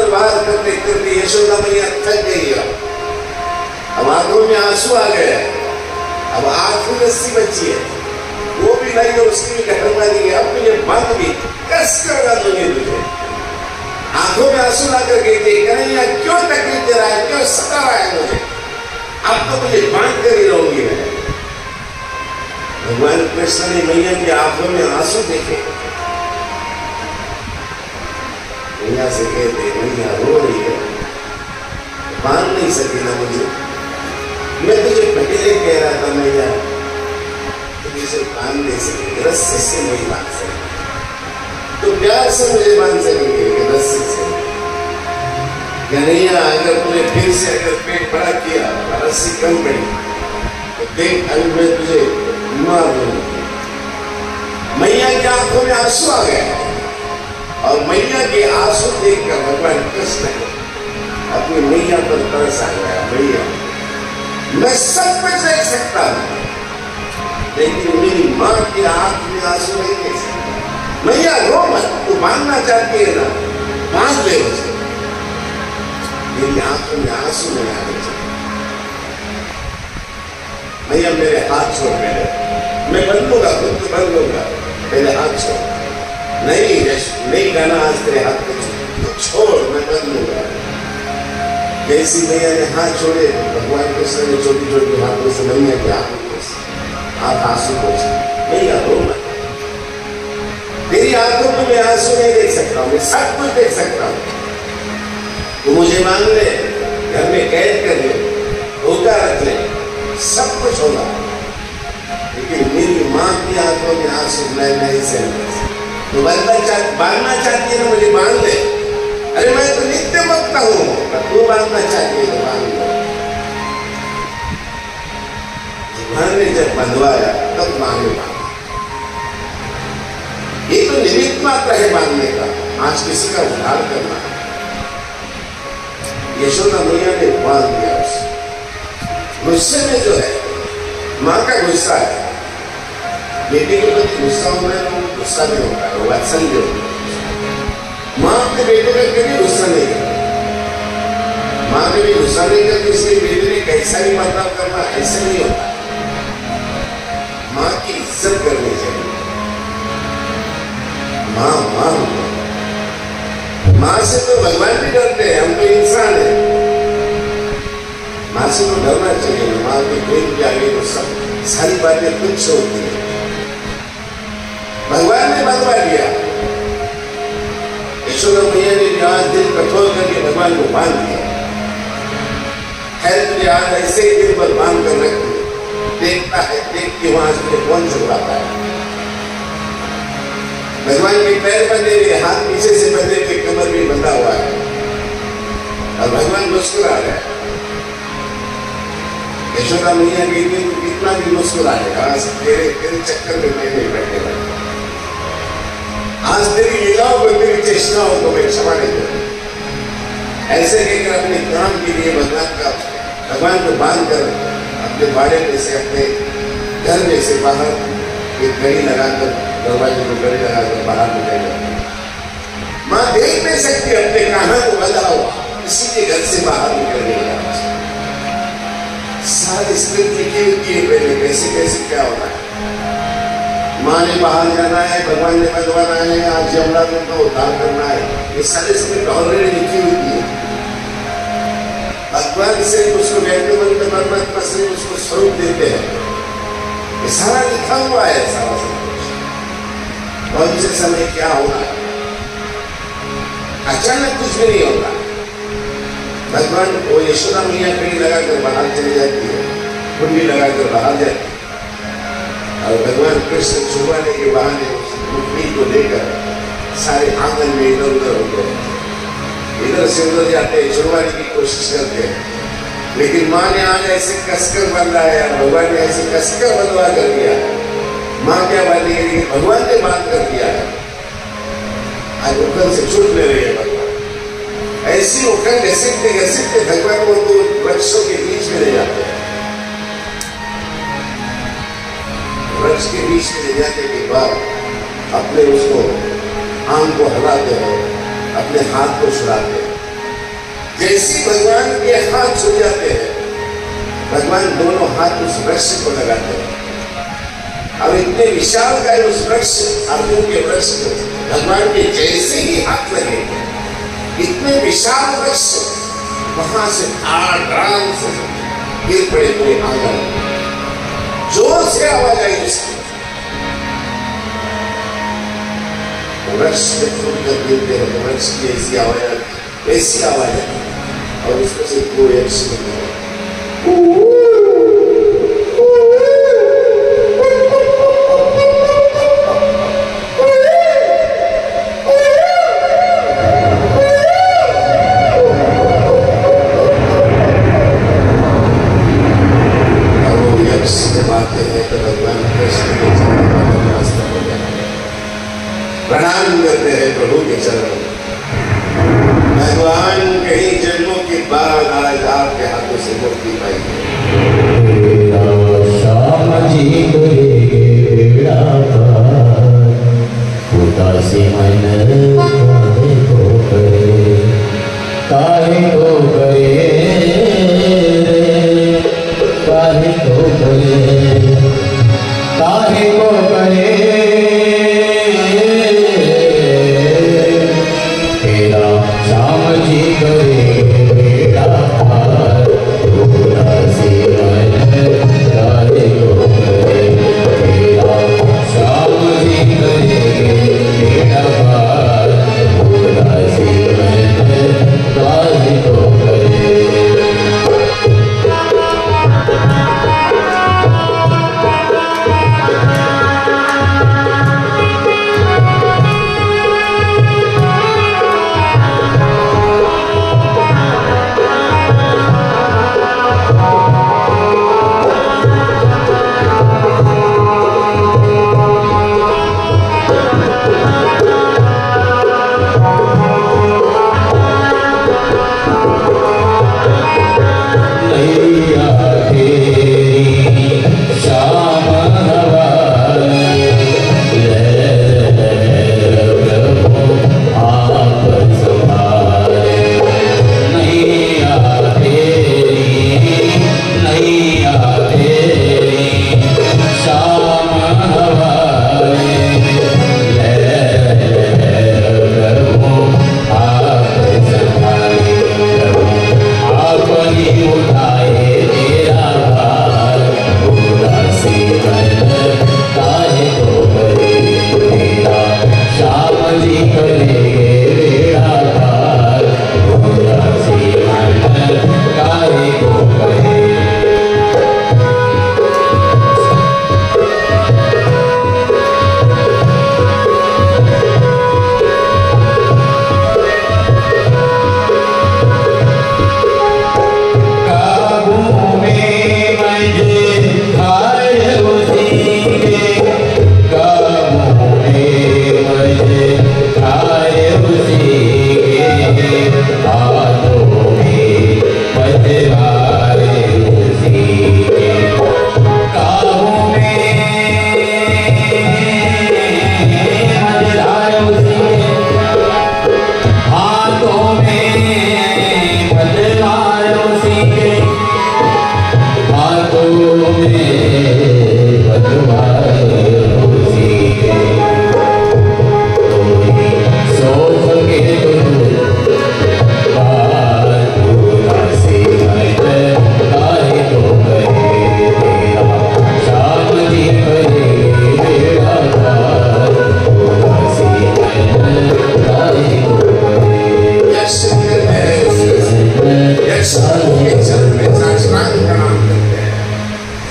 बाहर करते करते यशोदा मैया थक गई है, अब आंखों में आंसू आ गए, अब आखिरी रस्सी बची है, वो भी लाई और उसकी भी गठन मारी है, अब मुझे बांध भी कस कर बांधूंगी तुझे। आंखों में आंसू ला कर गई थी, कन्हैया क्यों तकलीफ दे रहा है, क्यों सता रहा है मुझे, अब तो मुझे बांध कर ही रहूंगी मैं। भगवान कृष्ण ने मैया की आंखों में आंसू देखे, मैया से कहते मैया रो रही है, मान नहीं सकी ना मुझे, मैं तुझे पहले कह रहा था मैया तुझे से बांध नहीं सकेगी, रस्से से नहीं बांध सकेगी, तो प्यार से मुझे बांध सकेंगे रस्से से। कन्हैया अगर तूने फिर से अगर पेट बड़ा किया, रस्सी कम पड़ी तो देख अभी मैं तुझे मार दूंगा। मैया की आंखों में आंसू आ गया और मैया के आंसू देखकर भगवान कृष्ण अपनी मैया पर तरस आ गया। मैया मैं सब कुछ देख सकता हूं लेकिन मेरी मां की आंख में आंसू नहीं देख सकता। मैया रो मत, तू बांधना चाहती है ना बांध ले मुझे, मेरी आंखों में आंसू नहीं आने चाहिए। मैया मेरे हाथ छोड़, मैं बंधूंगा खुद तो बंधूंगा, मेरे हाथ छोड़। नहीं गाना आज तेरे हाथ को छोड़, मैं बंधूंगा। जैसी मैया ने हाथ छोड़े भगवान कृष्ण ने छोटी छोटी हाथों से मैया के आप आंसू पोंछे। मैया रो मत, तेरी आंखों में मैं आंसू नहीं देख सकता हूँ, मैं सब कुछ देख सकता हूँ। तू मुझे मान ले, घर में कैद कर ले, धोखा रख ले, सब कुछ होगा, लेकिन मेरी मां की आंखों में आंसू मैं नहीं सहन कर सकता। तो बांधना चाहती है ना मुझे बांध ले। अरे मैं तो नित्य भक्त हूं, तू बांधना चाहती है तो बांध लो। भगवान ने जब बंधवाया तब मां ने बांधा। ये तो निमित्त मात्र है बांधने का, आज किसी का उद्धार करना है। यशोदा मैया ने बांध दिया उसे। गुस्से में जो है मां का गुस्सा है, बेटे के प्रति गुस्सा होना है तो गुस्सा नहीं होता है, वो वात्सल्य होता है। मां अपने बेटे का कभी गुस्सा नहीं करती, मां कभी गुस्सा नहीं करती, इसलिए बेटे ने कैसा भी बर्ताव करना ऐसे नहीं होता। मां की इज्जत करनी चाहिए। मां मां मां से तो भगवान भी डरते हैं, हम तो इंसान है। मां से तो डरना चाहिए। मां के प्रेम के आगे तो सब सारी बातें तुच्छ होती है। भगवान ने बंधवा दिया, यशोदा मैया ने भी आज दिल कठोर करके भगवान को बांध दिया। खैर तुझे आज ऐसे ही दिल पर बांध कर रख दिया, देखता है देख के वहां से कौन छुड़ाता है। भगवान के पैर बंधे हुए, हाथ पीछे से बंधे हुए, कमर भी बंधा हुआ है और भगवान मुस्कुरा रहे हैं। यशोदा मैया के लिए तो कितना भी मुस्कुरा है, आज तेरे चक्कर में मैं नहीं बैठने वाला, आज तेरी लीलाओं को तेरी चेष्टाओं को मैं क्षमा नहीं करूंगा। ऐसे कहकर अपने काम के लिए भगवान को बांध कर अपने बाड़े में से, अपने घर में से बाहर एक घड़ी लगाकर, दरवाजे को घड़ी लगाकर बाहर निकल। मां देख नहीं सकती अपने कान्हा को बंधा हुआ किसी के घर से बाहर निकल गया। सारी स्क्रिप्ट लिखी होती है पहले, कैसे कैसे क्या होना है। मां ने बाहर जाना है, भगवान ने बंधवाना है, आज यमुना में तो उद्धार करना है, ये सारी स्क्रिप्ट ऑलरेडी लिखी होती है। भगवान से उसको व्यक्तिगत परमात्मा से उसको स्वरूप देते हैं, ये सारा लिखा हुआ है। सारा सब कुछ कौन से समय क्या होगा, अचानक कुछ भी नहीं होता। भगवान को यशोदा मैया कहीं लगाकर बाहर चली जाती है, कुंडी लगाकर बाहर जाती है और भगवान कृष्ण छुड़वाने के बहाने उस मुट्ठी को लेकर सारे आंगन में इधर उधर हो गए, इधर से उधर जाते हैं, छुड़वाने की कोशिश करते हैं। लेकिन मां ने आज ऐसे कसकर बंधा है, भगवान ने ऐसे कसकर बंधवा कर दिया। मां क्या बांधी है, लेकिन भगवान ने बांध कर दिया है। आज उखल से छूट ले रही है भगवान, ऐसी उखल घसीटते घसीटते भगवान को तो वृक्षों के बीच में ले जाते हैं। वृक्ष के बीच में ले जाने के बाद अपने उसको आम को हलाते हैं, अपने हाथ को छुड़ाते हैं। जैसे भगवान के हाथ छूट जाते हैं, भगवान दोनों हाथ उस वृक्ष को लगाते हैं। अब इतने विशाल का उस वृक्ष, अर्जुन के वृक्ष को भगवान के जैसे ही हाथ लगे, इतने विशाल वृक्ष वहां से आराम से गिर पड़े पूरे आंगन। जोर से आवाज आई उसकी, वृक्ष जब फूट कर गिरते हैं तो वृक्ष की ऐसी आवाज है और उसमें से दो यक्ष निकले। प्रणाम करते हैं प्रभु के चरणों में। भगवान कई जन्मों के बाद आज आपके हाथों से मुक्ति पाई है। श्याम जी बेड़ा उदासी मन काहे को करे काहे को करे काहे को करे श्याम जी करे बेड़ा पार उदासी मन काहे को करे श्याम जी करे बेड़ा पार उदासी मन काहे को करे।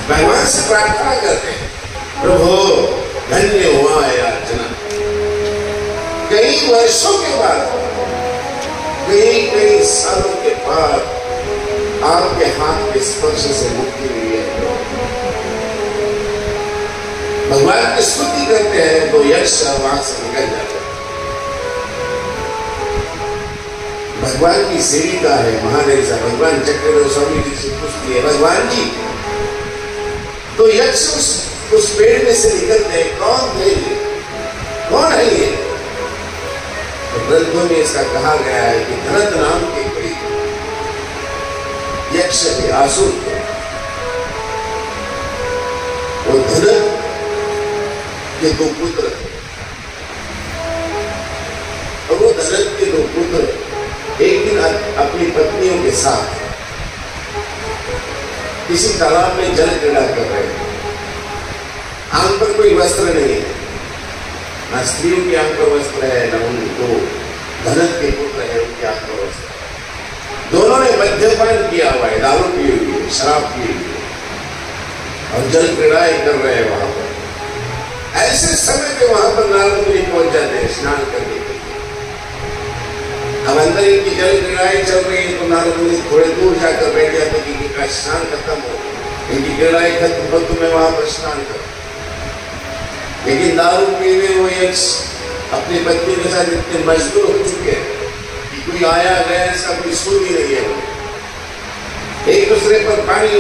भगवान से प्रार्थना करते हैं, प्रभु धन्य हुआ है अर्चना। कई वर्षों के बाद, कई सालों के बाद आपके हाथ के स्पर्श से मुक्ति मिली है। भगवान की स्तुति करते हैं तो यश वहां से निकल जाता है। भगवान की सेविका है महादेव। भगवान चक्रदेव स्वामी जी से पूछती है, भगवान जी तो यक्ष उस पेड़ में से निकलते हैं, कौन है ये, कौन है ये? तो ग्रंथों में इसका कहा गया है कि धनत नाम के कोई यक्ष थे, आसुर थे। वो धनत के दो पुत्र थे और वो धनत के दो पुत्र एक दिन अपनी पत्नियों के साथ किसी तालाब में जल क्रीड़ा कर रहे हैं। आंख पर कोई वस्त्र नहीं है, न स्त्रियों की आंख पर वस्त्र है, न उनको धनत के पुत्र है उनकी आंख पर वस्त्र है। दोनों ने मद्यपान किया हुआ है, दारू पी हुई है, शराब पी हुई है और जल क्रीड़ाएं कर रहे हैं वहां पर। ऐसे समय पे वहां पर नारद मुनि पहुंच जाते हैं स्नान करने के लिए। अब अंदर इनकी जल क्रीड़ाएं चल रही है तो नारद मुनि थोड़े दूर जाकर बैठ जाते कि इनका स्नान खत्म हो, इनकी क्रीड़ाएं खत्म हो तो मैं वहां पर स्नान करूं। लेकिन दारू पीने वो यक्ष अपनी पत्नी के साथ इतने मजबूर हो चुके हैं कि कोई आया गया ऐसा कोई सुन ही नहीं है। एक दूसरे पर पानी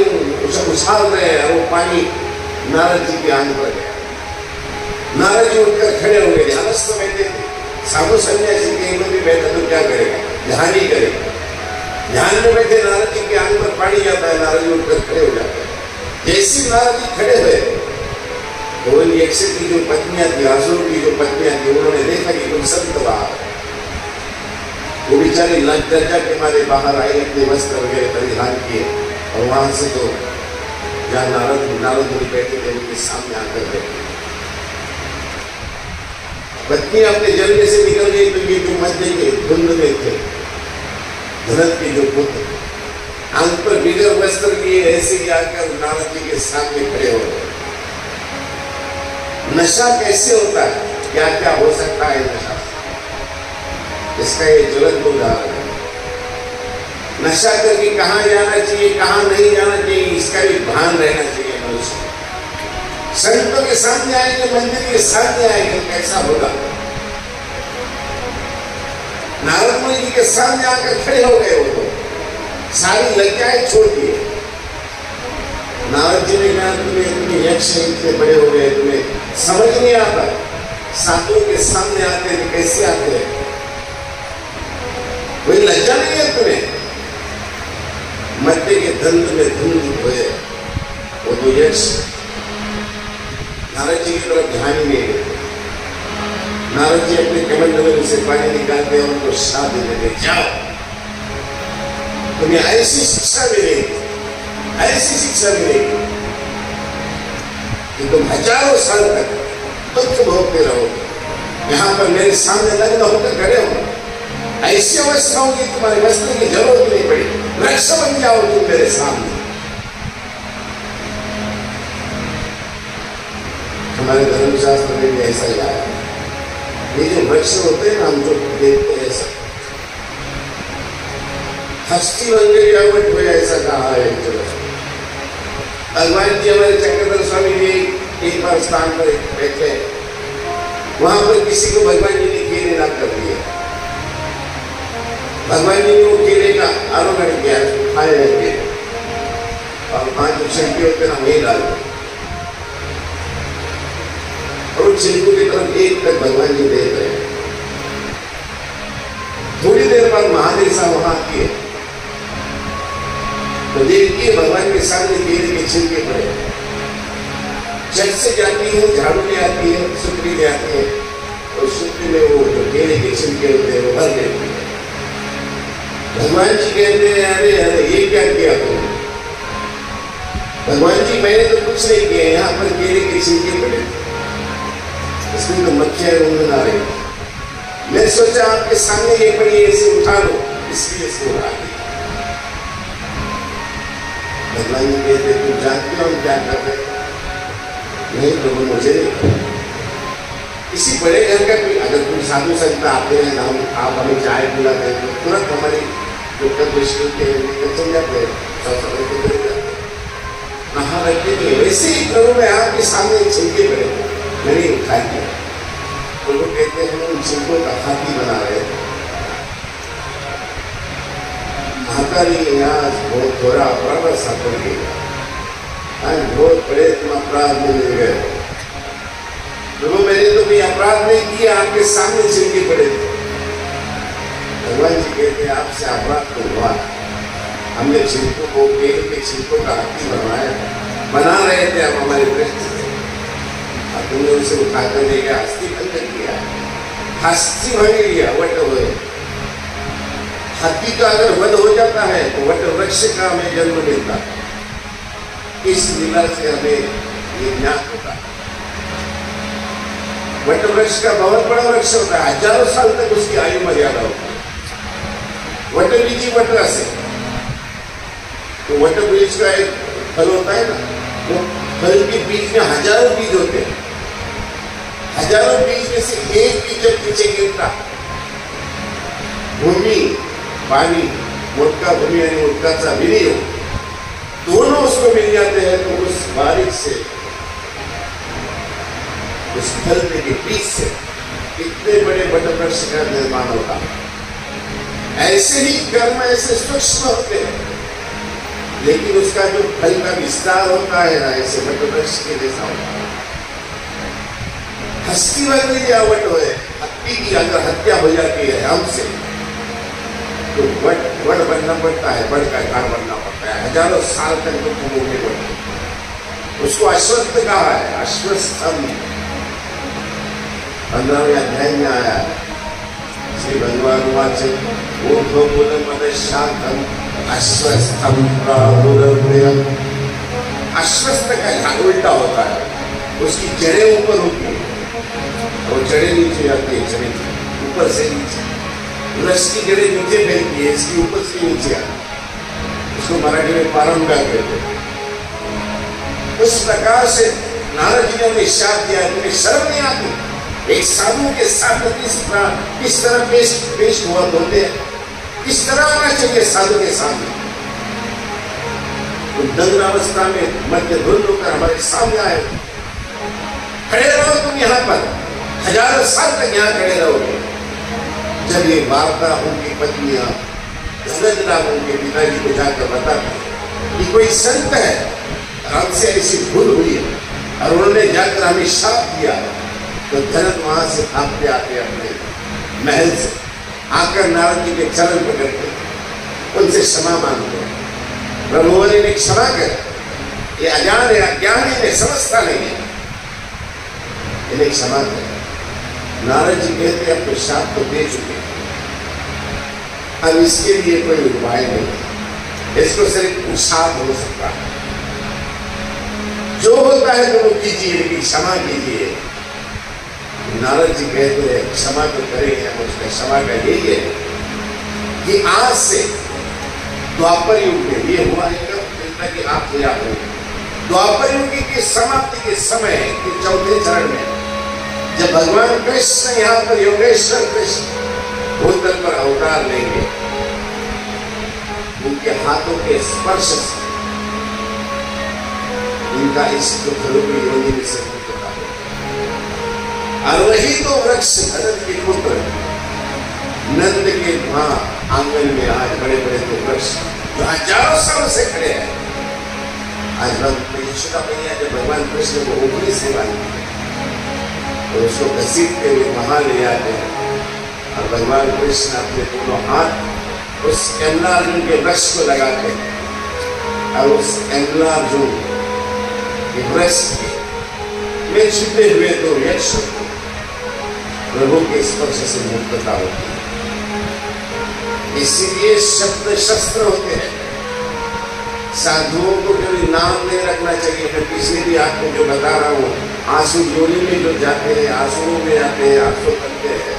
उछाल रहे हैं और वो पानी नारद जी के आंख पर गया। नारद जी उठकर खड़े हो गए। ध्यानस्थ बैठे थे, साधु सन्यासी कहीं पर भी बैठा तो क्या करेगा, ध्यान ही करेगा। ध्यान में बैठे नारद जी के आंख पर पानी जाता है, नारद जी उठकर खड़े हो जाते हैं। जैसे नारद जी खड़े हुए तो उन यक्ष की जो पत्नियां थी, असुर की जो पत्नियां थी, उन्होंने देखा कि कोई संत बाहर है। वो बेचारे लज्जा के मारे बाहर आए, अपने वस्त्र वगैरह परिधान किए और वहां से तो जहाँ नारद मुनि बैठे थे उनके सामने आकर बैठे। पत्नियां अपने जलने से निकल गई तो ये जो मध्य के धुंध में थे धनत के जो पुत्र आंख पर बिगड़ वस्त्र किए ऐसे ही आकर नारद जी के सामने खड़े हो गए। नशा कैसे होता है, क्या क्या हो सकता है नशा, इसका ये ज्वलंत उदाहरण है। नशा करके कहां जाना चाहिए कहां नहीं जाना चाहिए इसका भी भान रहना चाहिए मनुष्य। संतों के सामने आएंगे, मंदिर के सामने आएंगे, कैसा होगा। नारद मुनि जी के सामने आकर खड़े हो गए, वो सारी लज्जाएं छोड़ दिए। नारद जी ने कहा तुम्हें यक्ष से बड़े हो गए, तुम्हें समझ नहीं आता, साधुओं के सामने आते हैं कैसे आते हैं, कोई लज्जा नहीं है तुम्हें। मध्य के दंड में धुंध हुए वो तो यक्ष नारद जी की तरफ ध्यान ही नहीं देते। नारद जी अपने कमंडल में से पानी निकालते और उनको श्राप दे देते, जाओ तुम्हें ऐसी शिक्षा मिलेगी, ऐसी शिक्षा मिलेगी कि तुम हजारों साल तक दुख भोगते रहोगे। यहां पर मेरे सामने नग्न होकर खड़े हो, ऐसी अवस्था होगी तुम्हारे वस्त्र की जरूरत नहीं पड़ी, वृक्ष बन जाओ तुम मेरे सामने। हमारे धर्मशास्त्र में भी ऐसा ही आया। ये जो वृक्ष होते हैं ना, हम जो देखते हैं सब हस्ती बन गई आवट हुए, ऐसा कहा है। भगवान जी हमारे चक्रधर स्वामी जी एक बार स्थान पर बैठे, वहां पर किसी को भगवान जी ने केले ना कर दिए। भगवान जी ने वो केले का आरोहण किया, खाने लगे और 5 छिलके होते ना वही डाल दिए और छिलकों की तरफ एक तक भगवान जी देख रहे हैं। थोड़ी देर बाद महादेव साहब वहां किए तो देखिए भगवान के सामने केले के छिलके पड़े। झट से जाती है, झाड़ू ले आती है, सुपरी ले आती है और सुपरी में वो जो केले के छिलके होते हैं वो भर देती है। भगवान जी कहते हैं अरे अरे ये क्या किया तुमने? भगवान जी मैंने तो कुछ नहीं किया, यहाँ पर केले के छिलके पड़े, इसमें तो मक्खियां उड़ आ रही। मैं सोचा आपके सामने ये पड़ी है, इसे उठा लो, इसलिए इसको उठा दिया। भगवान जी कहते तुम जानते हो हम क्या कर रहे? नहीं प्रभु मुझे नहीं। किसी बड़े घर का कोई अगर कोई साधु संत आते हैं ना, आप हमें चाय पिलाते हैं तो तुरंत हमारी जो दृष्टि के चल जाते हैं, नहा रखते नहीं। वैसे ही प्रभु में आपके सामने छिलके पड़े, मैंने उठाई किया। प्रभु कहते हैं हम उन छिलकों का हाथी बना रहे थे। महाकाली यहाँ बहुत थोड़ा अपराध सापड़ गया, बहुत बड़े तुम अपराध में मिल गए। प्रभु मैंने तो कोई अपराध नहीं किया, आपके सामने छिलके पड़े थे। भगवान जी कहते हैं आपसे अपराध तो हुआ, हमने छिलकों को केले के छिलकों का हाथी बनवाया, बना रहे थे आप हमारे पृष्ठ से, और तुमने उसे उठाकर ले गया, हस्ती भंग किया, हस्ती भंग लिया, वट हुए। हाथी का अगर वध हो जाता है तो वट वृक्ष का हमें जन्म मिलता है। इस लीला से हमें ये ज्ञान होता है। वट वृक्ष का बहुत बड़ा वृक्ष होता है, हजारों साल तक उसकी आयु मर्यादा होती है। वट बीजी वट रस है, तो वट बीज का एक फल होता है ना, वो फल के बीज में हजारों बीज होते हैं। हजारों बीज में से एक बीज जब नीचे गिरता, भूमि पानी मोटका भूमि यानी मोटका सा विनियो दोनों उसको मिल जाते हैं, तो उस बारिश से, उस फलने के बीज से इतने बड़े वट वृक्ष का निर्माण होता है। ऐसे ही कर्म ऐसे सूक्ष्म होते हैं, लेकिन उसका जो फल का विस्तार होता है ना, ऐसे वट वृक्ष के जैसा होता है। हस्ती वाली वट हो, हत्ती की अगर हत्या हो जाती है हमसे, तो वट बनना पड़ता है, वट का घर बनना पड़ता है, हजारों साल तक तो भोगने पड़ते हैं। उसको अश्वत्थ कहा है, अश्वत्थम 15वें अध्याय में आया है। श्री भगवान वाच शांतम अश्वस्थम प्राहुरव्ययम। अश्वस्थ का ध्यान उल्टा होता है, उसकी जड़ें ऊपर होती है और जड़ें नीचे जाती है, जमीन ऊपर से नीचे। वृक्ष की जड़ें नीचे फैलती है, इसकी ऊपर से नीचे आती है, उसको मराठी में पारंगा कहते हैं। उस प्रकार से नारद जी ने शाप दिया, तुम्हें शर्म नहीं आती? एक साधु के साथ किस तरह पेश हुआ बोलते हैं, किस तरह आना चाहिए साधु के सामने। तुम दंग्रावस्था में मध्य धुल होकर हमारे सामने आए, खड़े रहो तुम यहाँ पर, हजारों साल तक यहाँ खड़े रहोगे। जब ये वार्ता उनकी पत्नियां धनंजय उनके पिताजी को जाकर बताती कि कोई संत है, हमसे ऐसी भूल हुई है और उन्होंने जाकर हमें शाप दिया, तो जनक वहां से भागते आते अपने महल से आकर नारद जी के चरण पकड़ते, उनसे क्षमा मांगते। प्रभु ने क्षमा कर, ये अजान है, अज्ञानी है, समझता नहीं है, इन्हें क्षमा कर। नारद जी कहते अब तो शाप तो दे चुके, अब इसके लिए कोई उपाय नहीं, इसको सिर्फ शाप हो सकता है। जो होता है तो वो कीजिए, लेकिन क्षमा कीजिए। नारद जी कहते हैं क्षमा तो करेंगे, उसका क्षमा का यही है कि आज से द्वापर युग में ये हुआ है कि आप द्वापर युग की समाप्ति के समय के चौथे चरण में जब भगवान कृष्ण यहाँ पर योगेश्वर कृष्ण भूतल पर अवतार लेंगे, उनके हाथों के स्पर्श से इनका इस दुखरूपी योनि में से मुक्त होता है। और वही तो वृक्ष भरत के पुत्र नंद के वहां आंगन में आज बड़े बड़े तो वृक्ष जो हजारों सालों से खड़े हैं, आज यशोदा मैया जब भगवान कृष्ण को ऊपरी सेवा की तो उसको घसीटते हुए वहां ले आते हैं और भगवान कृष्ण अपने दोनों हाथ उस कमलार्जुन के वृक्ष को लगाते हैं और उस कमलार्जुन के वृक्ष में छिपे हुए तो यक्ष प्रभु के स्पर्श से मुक्तता होती है। इसीलिए शब्द शस्त्र होते हैं। साधुओं को कभी नाम नहीं रखना चाहिए। मैं पिछले भी आपको जो बता रहा हूँ, आंसू योनि में जो जाते हैं, आंसुओं में जाते हैं, आंसू करते हैं,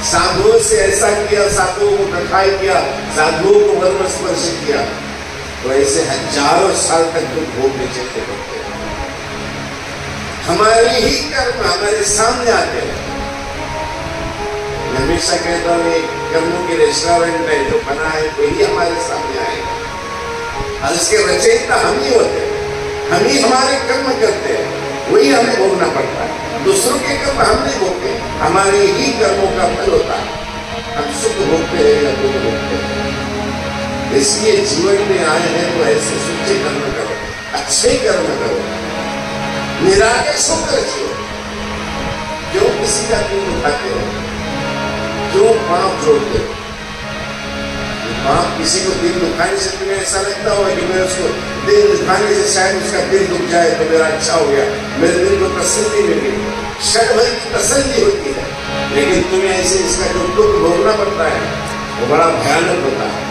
साधुओं से ऐसा किया, साधुओं को कथाई किया, साधुओं को वर्म स्पर्श किया, तो ऐसे हजारों साल तक दुख भोगने चलते पड़ते हैं। हमारे ही कर्म हमारे सामने आते हैं। मैं हमेशा कहता हूँ कर्मों के रेस्टोरेंट है जो बना है वही हमारे सामने आएगा और इसके रचयिता हम ही होते हैं, हम ही हमारे कर्म करते हैं, वही हमें भोगना पड़ता है। दूसरों के कर्म हम नहीं भोगते, हमारे ही कर्मों का फल होता है। हम सुख भोगते हैं या दुख भोगते हैं। इसलिए जीवन में आए हैं तो ऐसे सच्चे कर्म करो, अच्छे कर्म करो, निराकर्ष होकर जियो। क्यों किसी का दिल दुखाते हो, क्यों पाप जोड़ते हो? पाप किसी को दिल दुखाने से तुम्हें ऐसा लगता होगा कि मैं उसको दिल दुखाने से शायद उसका दिल दुख जाए तो मेरा अच्छा हो गया, मेरे दिल को तसल्ली मिल गई, क्षण भर की तसल्ली होती है। लेकिन तुम्हें ऐसे इसका जो दुख भोगना पड़ता है वो बड़ा भयानक होता है।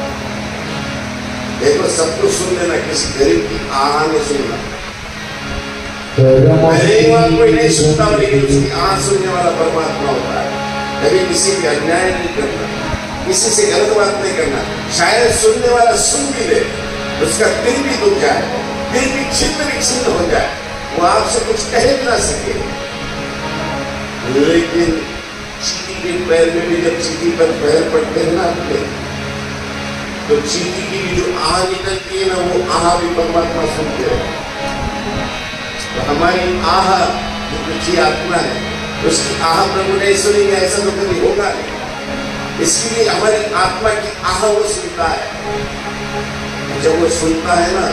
देखो, सब कुछ सुन लेना, किसी गरीब की आह में सुनना, पहले बात कोई नहीं सुनता, लेकिन उसकी आँख सुनने वाला परमात्मा होता है। कभी किसी की अन्याय नहीं करना, किसी से गलत बात नहीं करना। शायद सुनने वाला सुन भी ले, उसका दिल भी दुख जाए, दिल भी छिन्न हो जाए, वो आपसे कुछ कह भी ना सके। लेकिन चींटी के पैर में भी जब चींटी पर पैर पड़ते हैं ना अपने, तो चींटी की भी जो आह निकलती है ना, वो आह भी परमात्मा सुनते हैं। तो हमारी आह जो पीछे आत्मा है, उसकी आह प्रभु नहीं सुनेंगे, ऐसा तो कभी होगा नहीं। इसलिए हमारी आत्मा की आह वो सुनता है। जब वो सुनता है ना,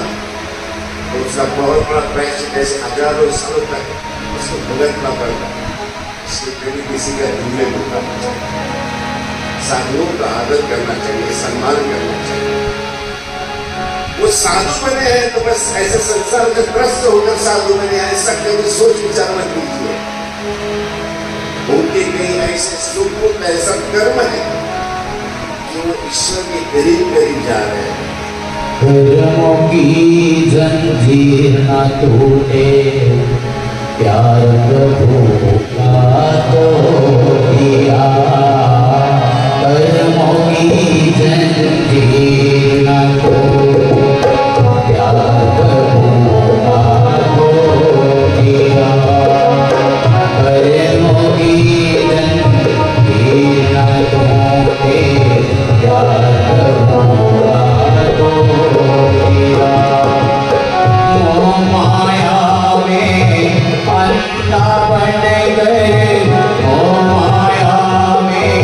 तो उसका बहुत बड़ा प्रायश्चित, जैसे हजारों सालों तक उसको भुगतना पड़ता है। इसलिए कभी किसी का दिल में दुखाना चाहिए, साधुओं का आदर करना चाहिए, सम्मान करना चाहिए। वो साधु बने हैं तो बस ऐसे संसार में ग्रस्त होकर साधु बने, ऐसा कभी सोच विचार मत कीजिए। उनके कई ऐसे सुख ऐसा कर्म है कि वो ईश्वर के करीब जा रहे हैं। कर्मों की जंजीर न टूटे, प्यार प्रभु का तो दिया। कर्मों की जंजीर न टूटे, प्यार प्रभु का तो दिया। कर्मों की जंजीर न टूटे, प्यार प्रभु का तो दिया। माया में अंधा बन गए, माया में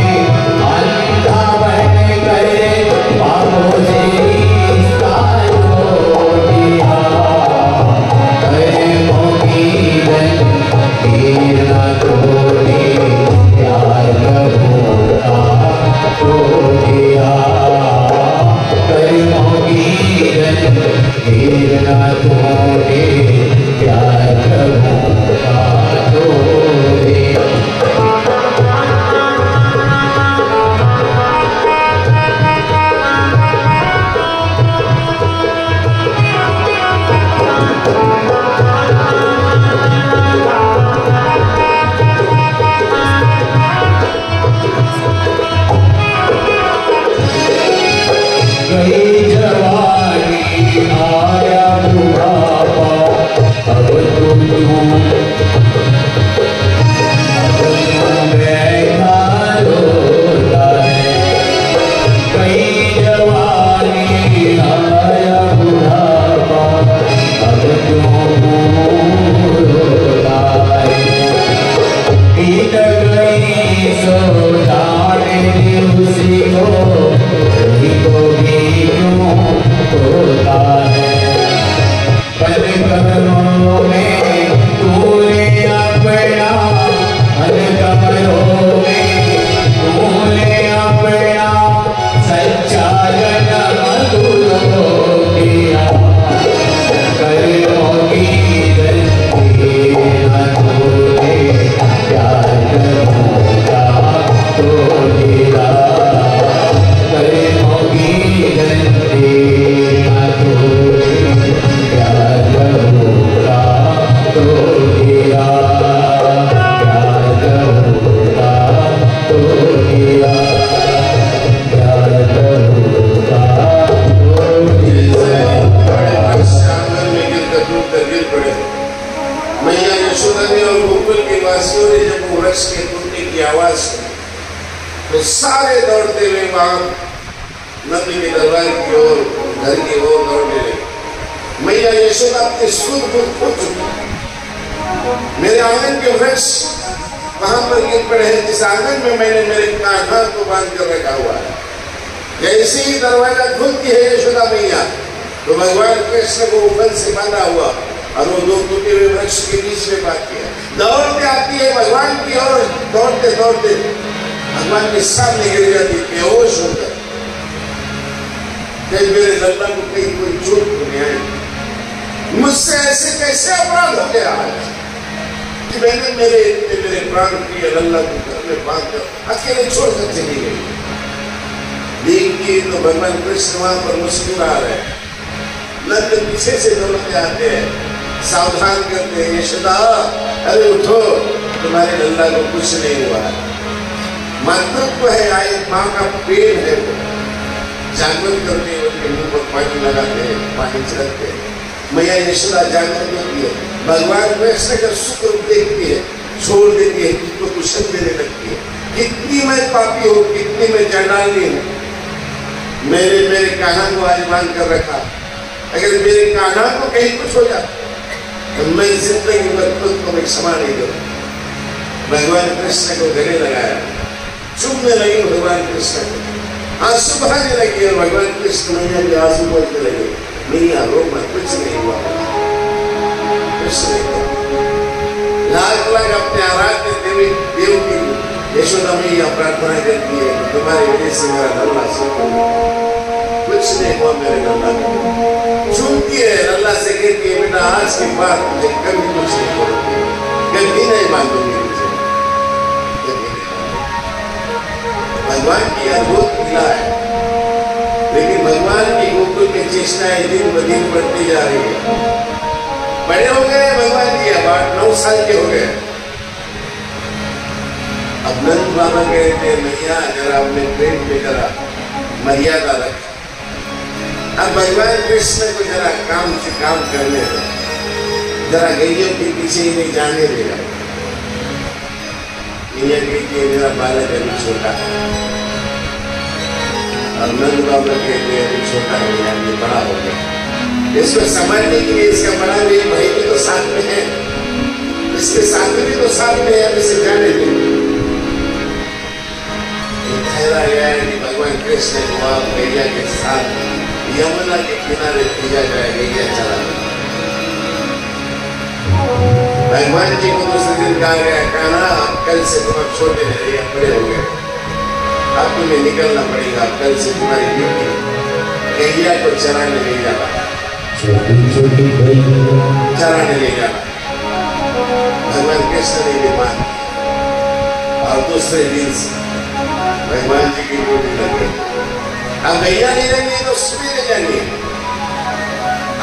अंधा बन गए, पापों से रिश्ता जोड़ दिया। कर्मों की जंजीर न तोड़े, प्यार प्रभु का तोड़ दिया। कर्मों की जंजीर न तोड़े, प्यार प्रभु का तोड़ दिया। गई जवानी आया बुढ़ापा, अब तुम बैठा रोता है। गई जवानी आया बुढ़ापा, अब तुम रोता है। बीत गई सो जाने उसी को, भी क्यों होता है। पल कमरों में तूने अपना, पल कमरों में तूने अपना सच्चा जन्म तुझको दिया। कर्मों की जंजीर न तोड़े, प्यार प्रभु का तोड़ दिया। कर्मों की जंजीर न तोड़े, प्यार प्रभु का तोड़ दिया। प्यार प्रभु का तोड़ दिया, प्यार प्रभु का तोड़ दिया। आंगन में गिरकर टूटकर गिर पड़े। मैया यशोदा ने और गोकुल के वासियों ने जब वो वृक्ष के टूटने की आवाज सुनी, तो सारे दौड़ते हुए वहां नंद के दरबार की ओर, घर की ओर दौड़ने लगे। मैया यशोदा अपने सुर को खो चुकी। मेरे आंगन के वृक्ष वहां पर गिर पड़े हैं, जिस आंगन में मैंने मेरे कान्हा को बांध कर रखा हुआ है। जैसे ही दरवाजा खुलती है यशोदा मैया, तो भगवान कृष्ण को ऊपर से बांधा हुआ और वो दो टूटे हुए वृक्ष के बीच में बांधती है। दौड़ते आती है भगवान की ओर, दौड़ते दौड़ते भगवान के सामने गिर जाती, बेहोश होकर। मेरे लल्ला को कहीं कोई चोट तो नहीं आई, मुझसे ऐसे कैसे अपराध हो गया कि मैंने मेरे प्राण प्रिय लल्ला को घर में बांध कर अकेले छोड़कर चली गई। देखिए तो भगवान कृष्ण वहां पर मुस्कुरा रहे हैं। नंद पीछे से दौड़ते आते हैं, सावधान करते हैं, यशोदा अरे उठो, तुम्हारे लल्ला को कुछ नहीं हुआ। मातृत्व है, आए माँ का प्रेम है, वो जागृत करते हैं, उनके मुंह पर पानी लगाते हैं, पानी छिड़कते हैं। मैया यशोदा जागृत होती है, भगवान कृष्ण का सुख रूप देखती है, छोड़ देती है, खुद को कुशल देने लगती है। कितनी मैं पापी हूँ, कितनी मैं जंडाली हूँ, मेरे कान्हा को आजमान कर रखा। अगर मेरे कान्हा को कहीं कुछ हो जाता तो मैं जिंदगी भर खुद को मैं क्षमा नहीं करूँ। भगवान कृष्ण को गले लगाया, चुमने लगी भगवान कृष्ण को, आंसू बहाने लगी और भगवान कृष्ण मैया भी आंसू बोलने लगे, मैया रो मत, कुछ नहीं हुआ, कुछ नहीं हुआ। लाख लाख अपने आराध्य देवी देव की यशोदा मैया प्रार्थना करती है, तुम्हारी वजह से मेरा लल्ला सुख हो, कुछ नहीं हुआ मेरे लल्ला को। चूमती है, लल्ला से कहती है, बेटा आज के बाद मुझे कभी कुछ नहीं करोगे, कभी नहीं मांगोगे मुझे, कभी नहीं। भगवान की अद्भुत लीला है, लेकिन भगवान की गोकुल की चेष्टाएं दिन ब दिन बढ़ती जा रही है। बड़े हो गए भगवान जी, अब 8-9 साल के हो गए। अब नंद बाबा कहते मैया जरा अपने प्रेम में जरा मर्यादा रख। अब भगवान कृष्ण को जरा काम से काम करने दो, जरा गैयों के पीछे ही नहीं जाने देगा। ये कहती है मेरा बालक अभी छोटा है, और नंद बाबा कहते हैं अभी छोटा है, अभी बड़ा हो गया, इसको समझने के लिए इसका बड़ा भाई भी तो साथ में है, इसके साथ भी तो साथ में है, अब इसे जाने दे। ठहरा गया है कि भगवान कृष्ण को आप गैया के साथ यमुना के किनारे भेजा जाए, गैया चला। भगवान जी को दूसरे दिन कहा गया, कान्हा कल से तुम अब छोटे नहीं रहे, बड़े हो गए, अब तुम्हें निकलना पड़ेगा, कल से तुम्हारी ड्यूटी गैया को चराने ले जाना, छोटी चराने ले जाना। भगवान कृष्ण ने भी मान, और दूसरे दिन से भगवान जी की ड्यूटी लग गई। अब गैया नहीं रहेंगे तो सवेरे जाएंगे।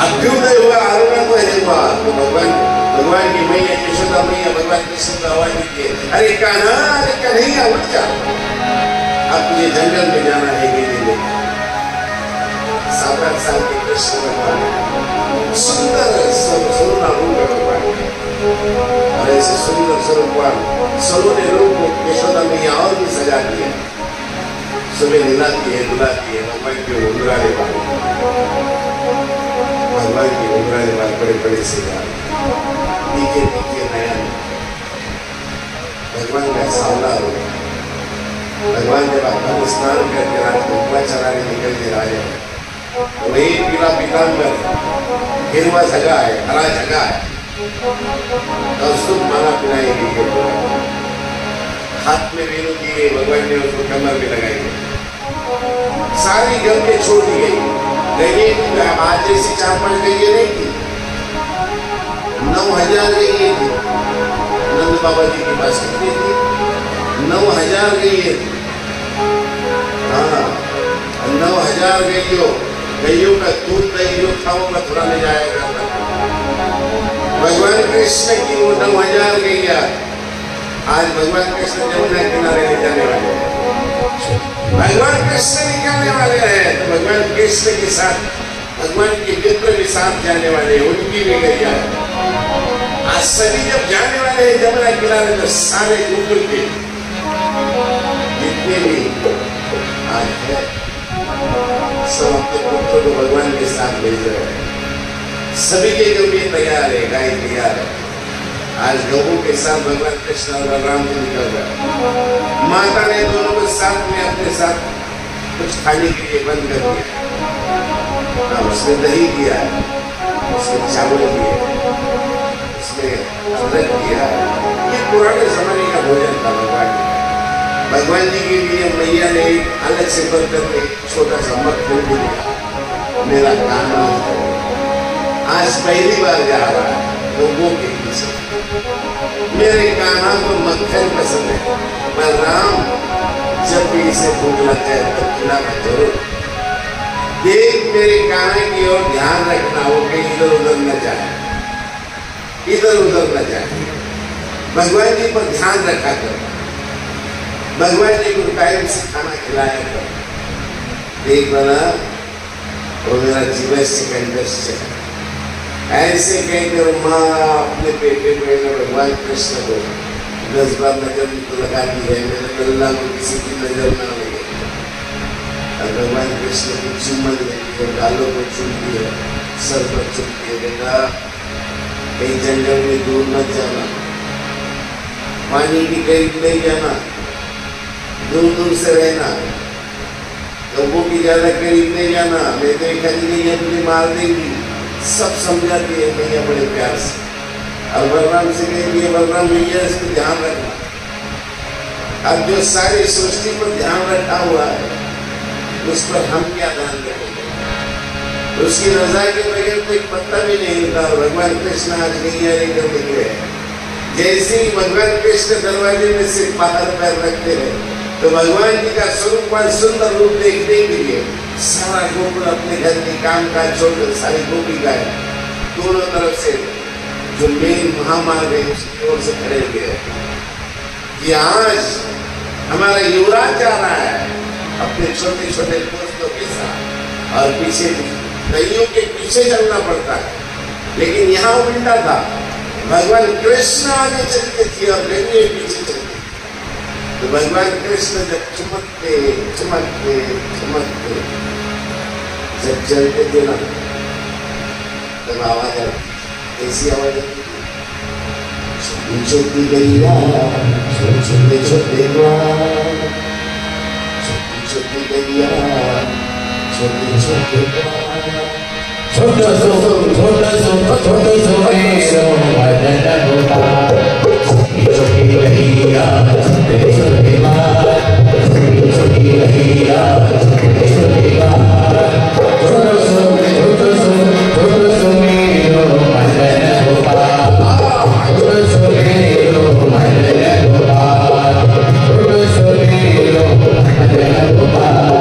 अभ्युदय हुआ, अरुणोदय हुआ, तो भगवान की मैया यशोदा मैया भगवान कृष्ण को आवाज देती है, अरे कान्हा, अरे कन्हैया उठ जा, अब तुझे जंगल में जाना है गैया लेकर। 7-8 साल के कृष्ण भगवान सुंदर सलोना रूप है भगवान, और ऐसे सुंदर स्वरूपवान सलोने रूप को यशोदा मैया और भी सजा दिया। सुबह नहलाती है, धुलाती है, भगवान के उंगराले बाल, भगवान के उंगराले बाल बड़े बड़े से नीचे नीचे नया भगवान का सांवला हो। भगवान जब अपना स्नान करके रात को उपवा चराने निकलते राजा, तो वही पीला पीताम्बर गिरवा जगह है, हरा जगह है, तो उसको माला पिलाएंगे, हाथ में वेणु दिए, भगवान ने उसको कमर में लगाई। सारी गंगे छोड़ दी गई, गई आज जैसी 4-5 गई नहीं थी, 9000 गई थी। नंद बाबा जी के पास कितनी थी? 9000 गई थी। हाँ, 9000 गईयों का दूध दही जो था वो मथुरा ले जाएगा। भगवान कृष्ण की वो 9000 गईया आज भगवान कृष्ण यमुना किनारे ले जाने वाले हैं। भगवान कृष्ण निकलने वाले हैं, तो भगवान कृष्ण के साथ भगवान के मित्र भी साथ जाने वाले हैं, उनकी भी गैया। आज सभी जब जाने वाले हैं यमुना किनारे, तो सारे गोकुल के जितने भी आज है सब अपने पुत्र को भगवान के साथ भेज रहे हैं। सभी के गौ तैयार है, गाय तैयार है। आज गऊ के साथ भगवान कृष्ण और बलराम जी निकल गए। माता ने दोनों को साथ में अपने साथ कुछ खाने के लिए बंद कर दिया। उसने दही दिया, उसने चावल दिए, उसने अदरक दिया। ये पुराने जमाने का भोजन था भगवान जी के लिए। मैया ने अलग से बर्तन में छोटा सा मक्खन भी दिया। मेरा कान्हा आज पहली बार जा रहा है लोगों के पीछे। मेरे कान्हा को मक्खन पसंद है, बलराम जब भी इसे भूख लगता है तो खिलाना जरूर। देख मेरे कान्हा की ओर ध्यान रखना, वो कहीं इधर उधर न जाए। इधर उधर न जाए, भगवान जी पर ध्यान रखा करो, भगवान जी को टाइम से खाना खिलाया करो। एक बना वो मेरा जीवन सेकेंडर्स है, ऐसे कहकर माँ अपने बेटे को भगवान कृष्ण को 10 बार नजर तो लगाती है, मेरे लल्ला को किसी की नजर ना लगे। और भगवान कृष्ण की चुम्बन लेती है, गालों को चूमती है, सर पर चुमती है, बेटा कहीं जंगल में दूर मत जाना, पानी की करीब नहीं जाना, दूर दूर से रहना, लोगों की ज्यादा करीब नहीं जाना, मैं देखा नहीं अपनी मार देगी। सब समझाती है मैया बड़े प्यार से। और बलराम से कहेंगे बलराम भैया इस पर ध्यान रखना। अब जो सारी सृष्टि पर ध्यान रखा हुआ है उस पर हम क्या ध्यान रखेंगे? उसकी रजा के बगैर तो एक पत्ता भी नहीं हिलता। भगवान कृष्ण आज गैया लेकर निकले, जैसे ही भगवान कृष्ण दरवाजे में से बाहर पैर रखते हैं तो भगवान जी का स्वरूप सुंदर रूप देखने के लिए सारा गोकुल अपने घर के काम काज छोड़कर सारी गोपिकाएं दोनों तरफ से जो मेन महामार्ग है उसकी ओर से खड़े हुए हैं कि आज हमारा युवराज जा रहा है अपने छोटे छोटे दोस्तों के साथ, और पीछे कईयों के पीछे चलना पड़ता है। लेकिन यहाँ उल्टा था, भगवान कृष्ण आगे चलते थे और कईयों पीछे चलते। तो भगवान कृष्ण जब चमकते चमकते चमकते जब चलते थे ना, तब आवाज आती, कैसी आवाज आती? छोटी छोटी गैया छोटे छोटे द्वार, छोटी छोटी गैया छोटे छोटे द्वार, छोटा सो भजन गोपाल, छोटी गैया छोटे छोटे द्वार, छोटी गैया छोटे छोटे द्वार, छोटा सो मेरो भजन गोपाल, छोटा सो मेरो भजन गोपाल, छोटा सो मेरो भजन गोपाल।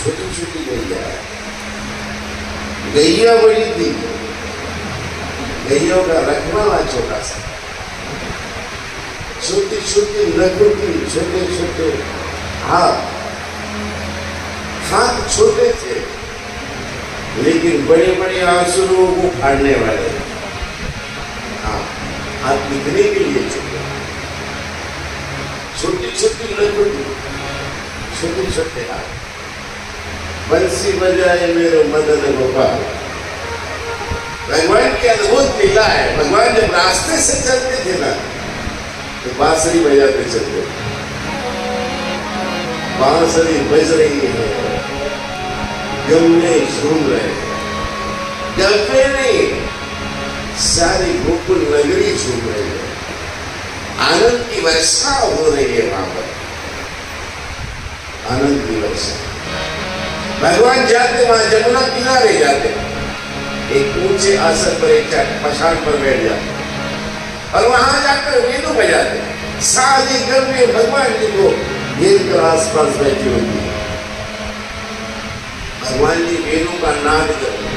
छोटी छोटी गैया है। गैया बड़ी थी, गैयों का रखवाला छोटा सा, छोटी छोटी लघुटी, छोटे छोटे हाथ छोटे थे लेकिन बड़े बड़े आंसुओं को फाड़ने वाले। हाथ लिखने के लिए छोटे छोटी छोटी लघुटी, छोटे छोटे हाथ। बंसी बजाए मेरे मदन गोपाल। भगवान की अद्भुत लीला है। भगवान जब रास्ते से चलते थे ना तो बांसुरी बजाते चलते, बांसुरी बज रही है, यमुने झूम रहे हैं, गप्पे नहीं, सारी गोकुल नगरी झूम रही है, आनंद की वर्षा हो रही है वहां पर, आनंद की वर्षा। भगवान जाते वहां जमुना किनारे जाते, एक ऊंचे आसन पर एक पछाड़ पर बैठ जाते और वहां जाकर वेणु बजाते। सारी गर्मी भगवान जी को घेर कर आसपास बैठी होती है। भगवान जी वेणु का नाद करते।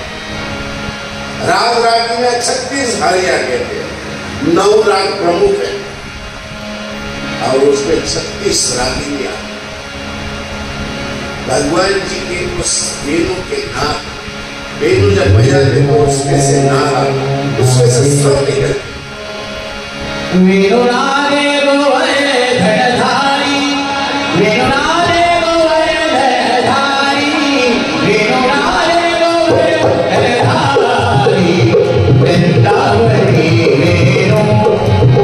राग रागी में 36 धारियां कहते हैं, 9 राग प्रमुख है और उसमें 36 रागिनियां। भगवान जी के उस वेणु के नाद, वेणु जब बजाते तो उसमें से नाद आता, उसमें से स्वर निकलते। वेणु नादे गोवर्धनधारी, वेणु नादे गोवर्धनधारी, वेणु नादे गोवर्धनधारी, वृंदावनी वेणु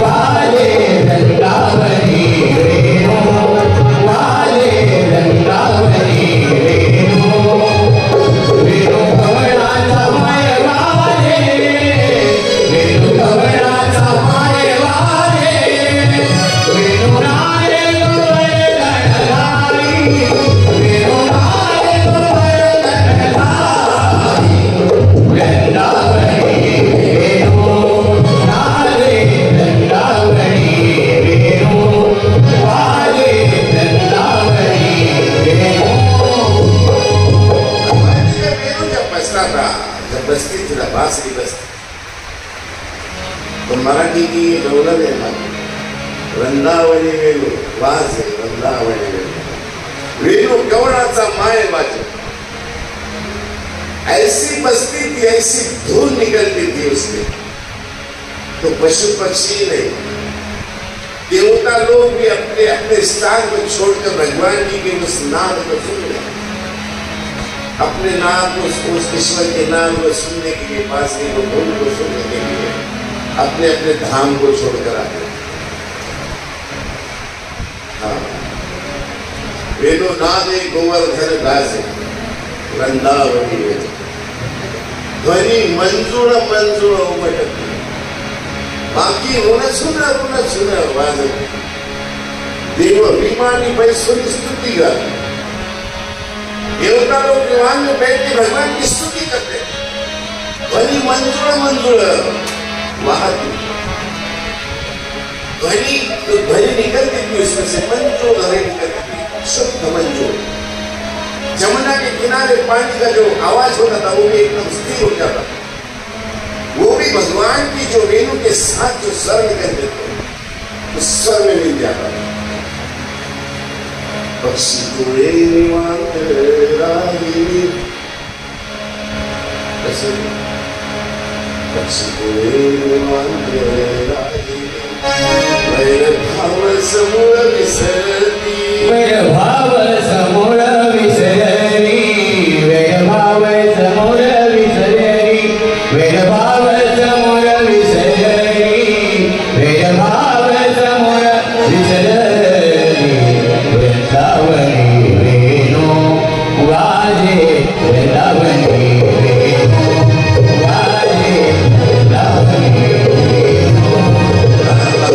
वाले, वृंदावनी वेणु वाले, वृंदावनी वेणु, वेणु कमला समय वाले, वेणु कमला समय वाले, वेणु नादे गोवर्धनधारी, वेणु नादे गोवर्धनधारी, वृंदावनी वेणु नादे, वृंदावनी वेणु वाले, वृंदावनी वेणु। भगवान जी का वेणु जब बजता था, जब बजती थी ना बांसुरी बजती, तो मराठी की ये दौलत है ना, वृंदावनी वेणु वाजे, वृंदावनी वेणु, वेणु कवळाचा माय वाजे। ऐसी बजती थी, ऐसी धूल निकलती थी उसमें, तो पशु पक्षी नहीं, देवता लोग भी अपने अपने स्थान को छोड़कर भगवान जी के उस नाद को सुन रहे, अपने नाम को, उस ईश्वर के नाम को सुनने के लिए, बांसुरी को, धूल को सुनने के लिए अपने अपने धाम को छोड़कर आते। हाँ, वेणु नादे गोवर्धन गाजे, वृंदावनी वेणु, ध्वनि मंजूळ मंजूळ उमटते, बाकी ऋण सुन वाजते। देव विमानी बैसुरी स्तुति गाते, देवता लोग विमान में बैठ के भगवान की स्तुति करते। ध्वनि मंजूळ मंजूळ वहाती, ध्वनि तो ध्वनि निकलती थी उसमें से, मंजूळ ध्वनि निकलती थी, शुद्ध मंजूळ। जमुना के किनारे पानी का जो आवाज होता था वो भी एकदम स्थिर हो जाता था। वो भी भगवान की जो वेणु के साथ जो स्वर निकलते थे उस स्वर में मिल जाता था। पक्षी कोड़े रागिनी, पक्षी कोड़े रागिनी, वैर भाव समूळ विसरती, वैर भाव समूळ विसरती, वैर भाव समूळ विसरती, वैर भाव समूळ विसरती, वैर भाव समूळ विसरती, वृंदावनी वेणु वाजे, वृंदावनी वेणु वाजे, वृंदावनी वेणु,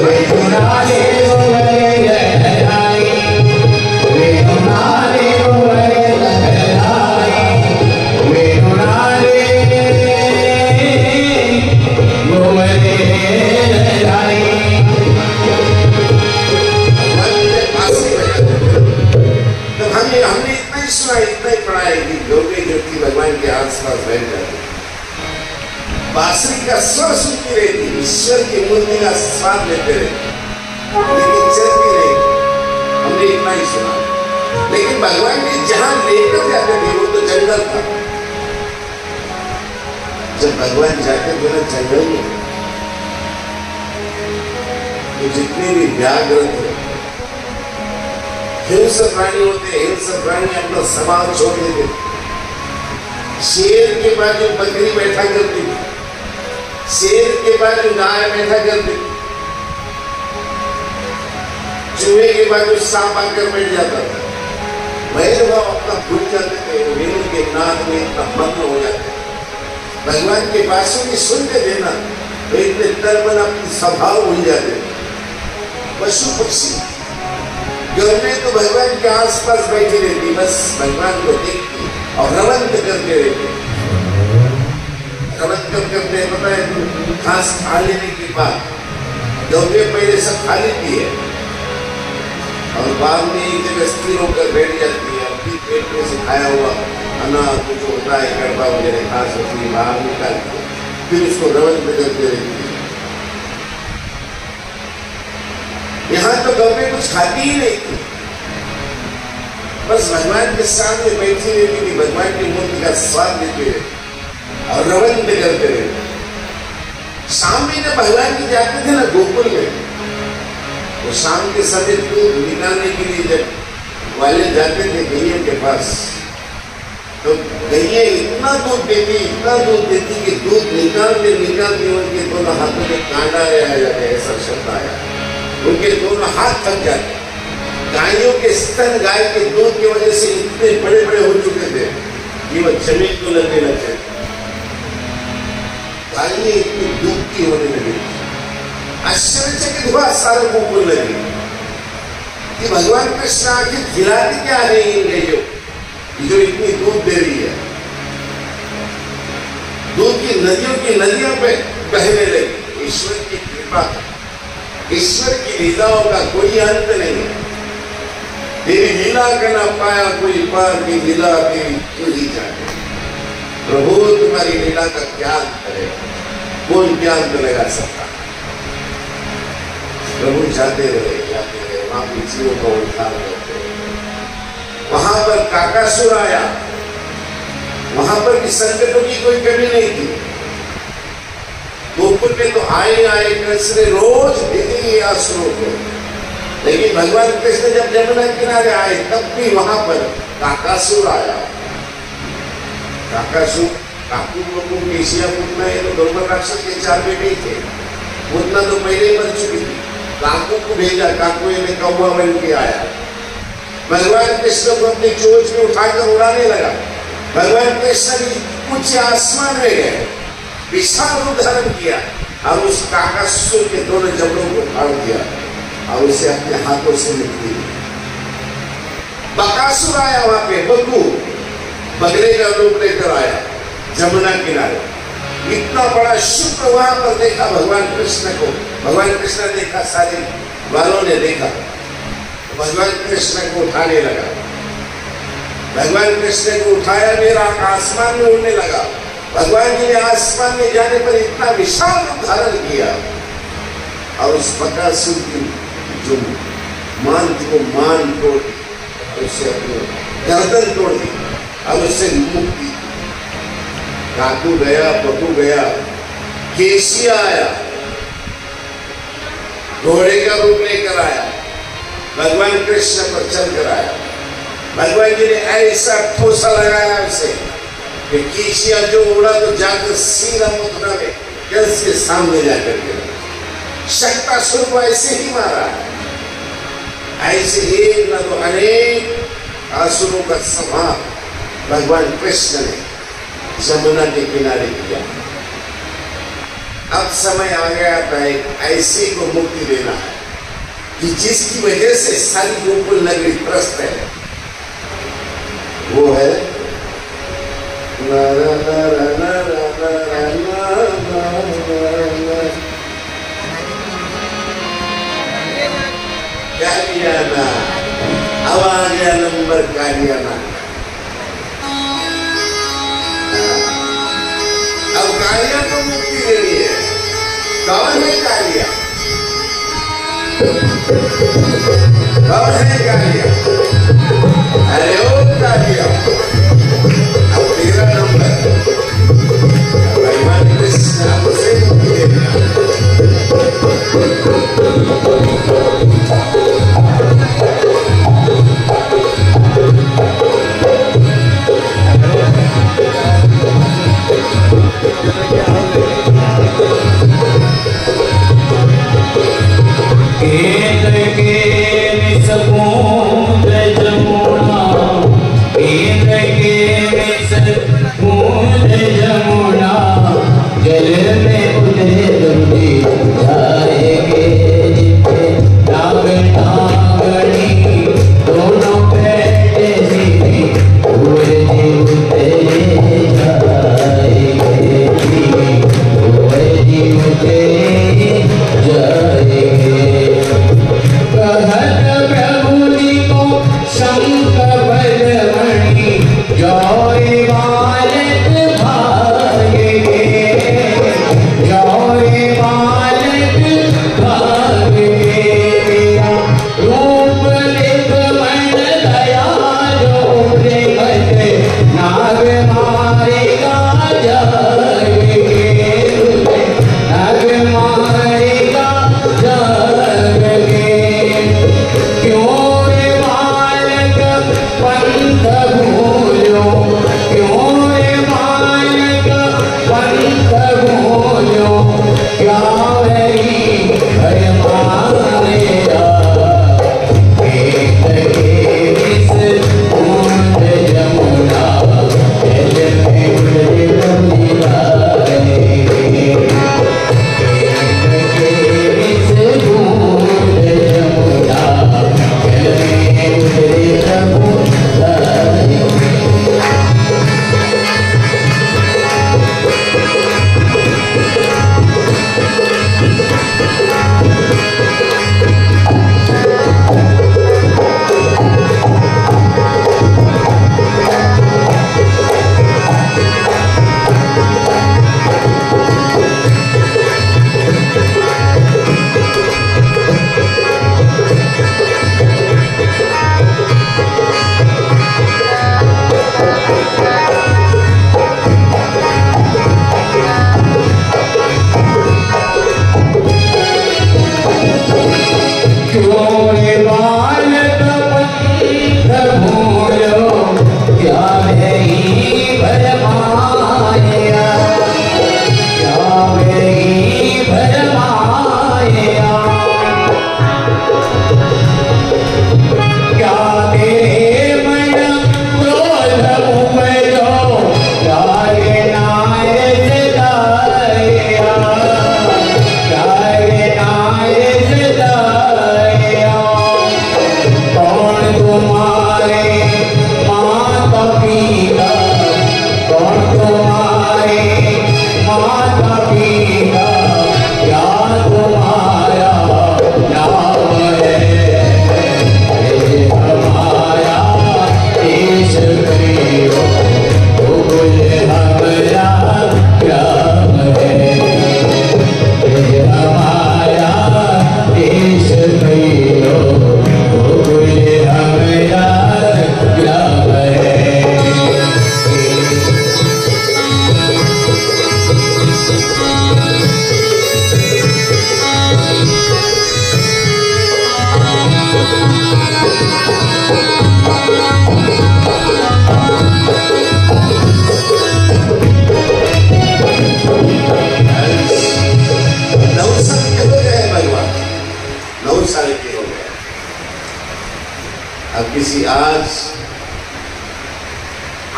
वेणु नादे गोवर्धनधारी, वेणु नादे गोवर्धनधारी, वेणु नादे गोवर्धनधारी। हमने इतना ही सुना, इतना ही पड़ा है कि गौवे जो थी भगवान के आसपास बैठ जाती, बांसुरी का स्वर सुनती रहती, ईश्वर की मूर्ति का स्वाद लेते रहते, लेकिन चलती नहीं। हमने इतना ही सुना। लेकिन भगवान जी जहां लेकर जाते थे वो तो जंगल था। जब भगवान जाते थे ना जंगल में, तो जितने भी व्याघ्र थे, हिंसक प्राणी होते, हिंसक प्राणी अपना स्वभाव छोड़ देते। शेर के बाजू बकरी बैठा करती थी, शेर के बाजू गाय बैठा करती थी, चूहे के बाजू सांप आकर बैठ जाता था। भैरव अपना भूल जाते थे, वेणु के नाद में इतना मग्न हो जाते। भगवान के बांसुरी सुनते थे ना, तो इतने तर्पण अपनी स्वभाव भूल जाते। पशु पक्षी गौवे तो भगवान के आसपास बैठी रहती, बस भगवान को देखती और रवंत करते रहते। रवंत करते पता है, घास खा लेने के बाद गौवे पहले सब खा लेती है और बाद में एक जगह स्थिर होकर बैठ जाती है। अपनी पेट में से खाया हुआ अनाज कुछ होता है, कड़वा वगैरह घास होती है, बाहर निकालती है, फिर उसको रवंत करते रहती है। यहाँ तो गौवे कुछ खाती ही नहीं थी, बस भगवान के सामने बैठी रहती थी, भगवान की मूर्ति का स्वाद लेते रहते और रवंत करते रहते। शाम में जब भगवान जी जाते थे ना गोकुल में, तो शाम के समय दूध निकालने के लिए जब ग्वाले जाते थे गैया के पास, तो गैया इतना दूध देती कि दूध निकालते उनके दोनों हाथों में कांटा आ जाते, ऐसा शब्द आया। उनके दोनों हाथ थक जाते। गायों के स्तन गाय के दूध की वजह से इतने बड़े बड़े हो चुके थे कि वो जमीन को लगने लगे। गायें इतनी दूध की होने लगी, आश्चर्यचकित हुआ सारे गोकुल लगे कि भगवान कृष्ण आखिर खिलाती क्या नहीं इन गैयों जो इतनी दूध दे रही है। दूध की नदियों पे बहने लगी। ईश्वर की कृपा, ईश्वर की लीलाओं का कोई अंत नहीं है। तेरी लीला का ना पाया कोई पार की लीला तेरी तू ही जाने। प्रभु तुम्हारी लीला का क्या अंत है, कौन क्या अंत लगा सकता। प्रभु जाते रहे वहां पृथ्वियों का उद्धार करते। वहां पर काकासुर आया, वहां पर भी संकटों की कोई कमी नहीं थी। गोकुल में तो आए कृष्ण रोज भेजेंगे असुरों को, लेकिन भगवान कृष्ण जब यमुना किनारे आए तब भी वहां पर काकासुर आया। काकासुर काकू केशिया पूतना, ये तो दुर्गा राक्षस के 4 बेटे थे। पूतना तो पहले मर चुकी थी। काकू को भेजा, काकू ने कौवा बन के आया। भगवान कृष्ण को अपनी चोंच में उठाकर उड़ाने लगा। भगवान कृष्ण भी ऊंचे आसमान में गए, विशाल रूप धारण किया और उस काकासुर के दोनों जबड़ों को फाड़ दिया और उसे अपने हाथों से निकली। बकासुर आया वहां पे, बग्गू बगले का रूप लेकर आया जमुना किनारे। इतना बड़ा शुक्र वहां पर देखा भगवान कृष्ण को। भगवान कृष्ण ने देखा, सारे वालों ने देखा, भगवान कृष्ण को उठाने लगा। भगवान कृष्ण को उठाया, मेरा आसमान में उड़ने लगा। भगवान जी ने आसमान में जाने पर इतना विशाल रूप धारण किया और उस बकासुर की जो मान थी वो मान तोड़ दी और उससे अपनी गर्दन तोड़ दी और उससे मुक्ति। काकू गया, बकू गया, केशिया आया, घोड़े का रूप लेकर आया, भगवान कृष्ण पर चलकर आया। भगवान जी ने ऐसा ठोसा लगाया उसे कि केशिया जो उड़ा तो जाकर सीधा मथुरा में कंस के सामने जाकर गिरा। शक्तासुर को ऐसे ही मारा, ऐसे एक न तो अनेक असुरों का संहार भगवान कृष्ण ने जमुना के किनारे किया। अब समय आ गया था एक ऐसे को मुक्ति देना है कि जिसकी वजह से सारी गोकुल नगरी त्रस्त है। वो है कालियाना। अब आ गया नंबर कालियाना। कार्य को मुक्ति देनी है। कौन है कार्य? कौन है कार्य? अरे ओ कार्य, अब 13 नंबर भगवान कृष्ण आपसे मुक्ति देना।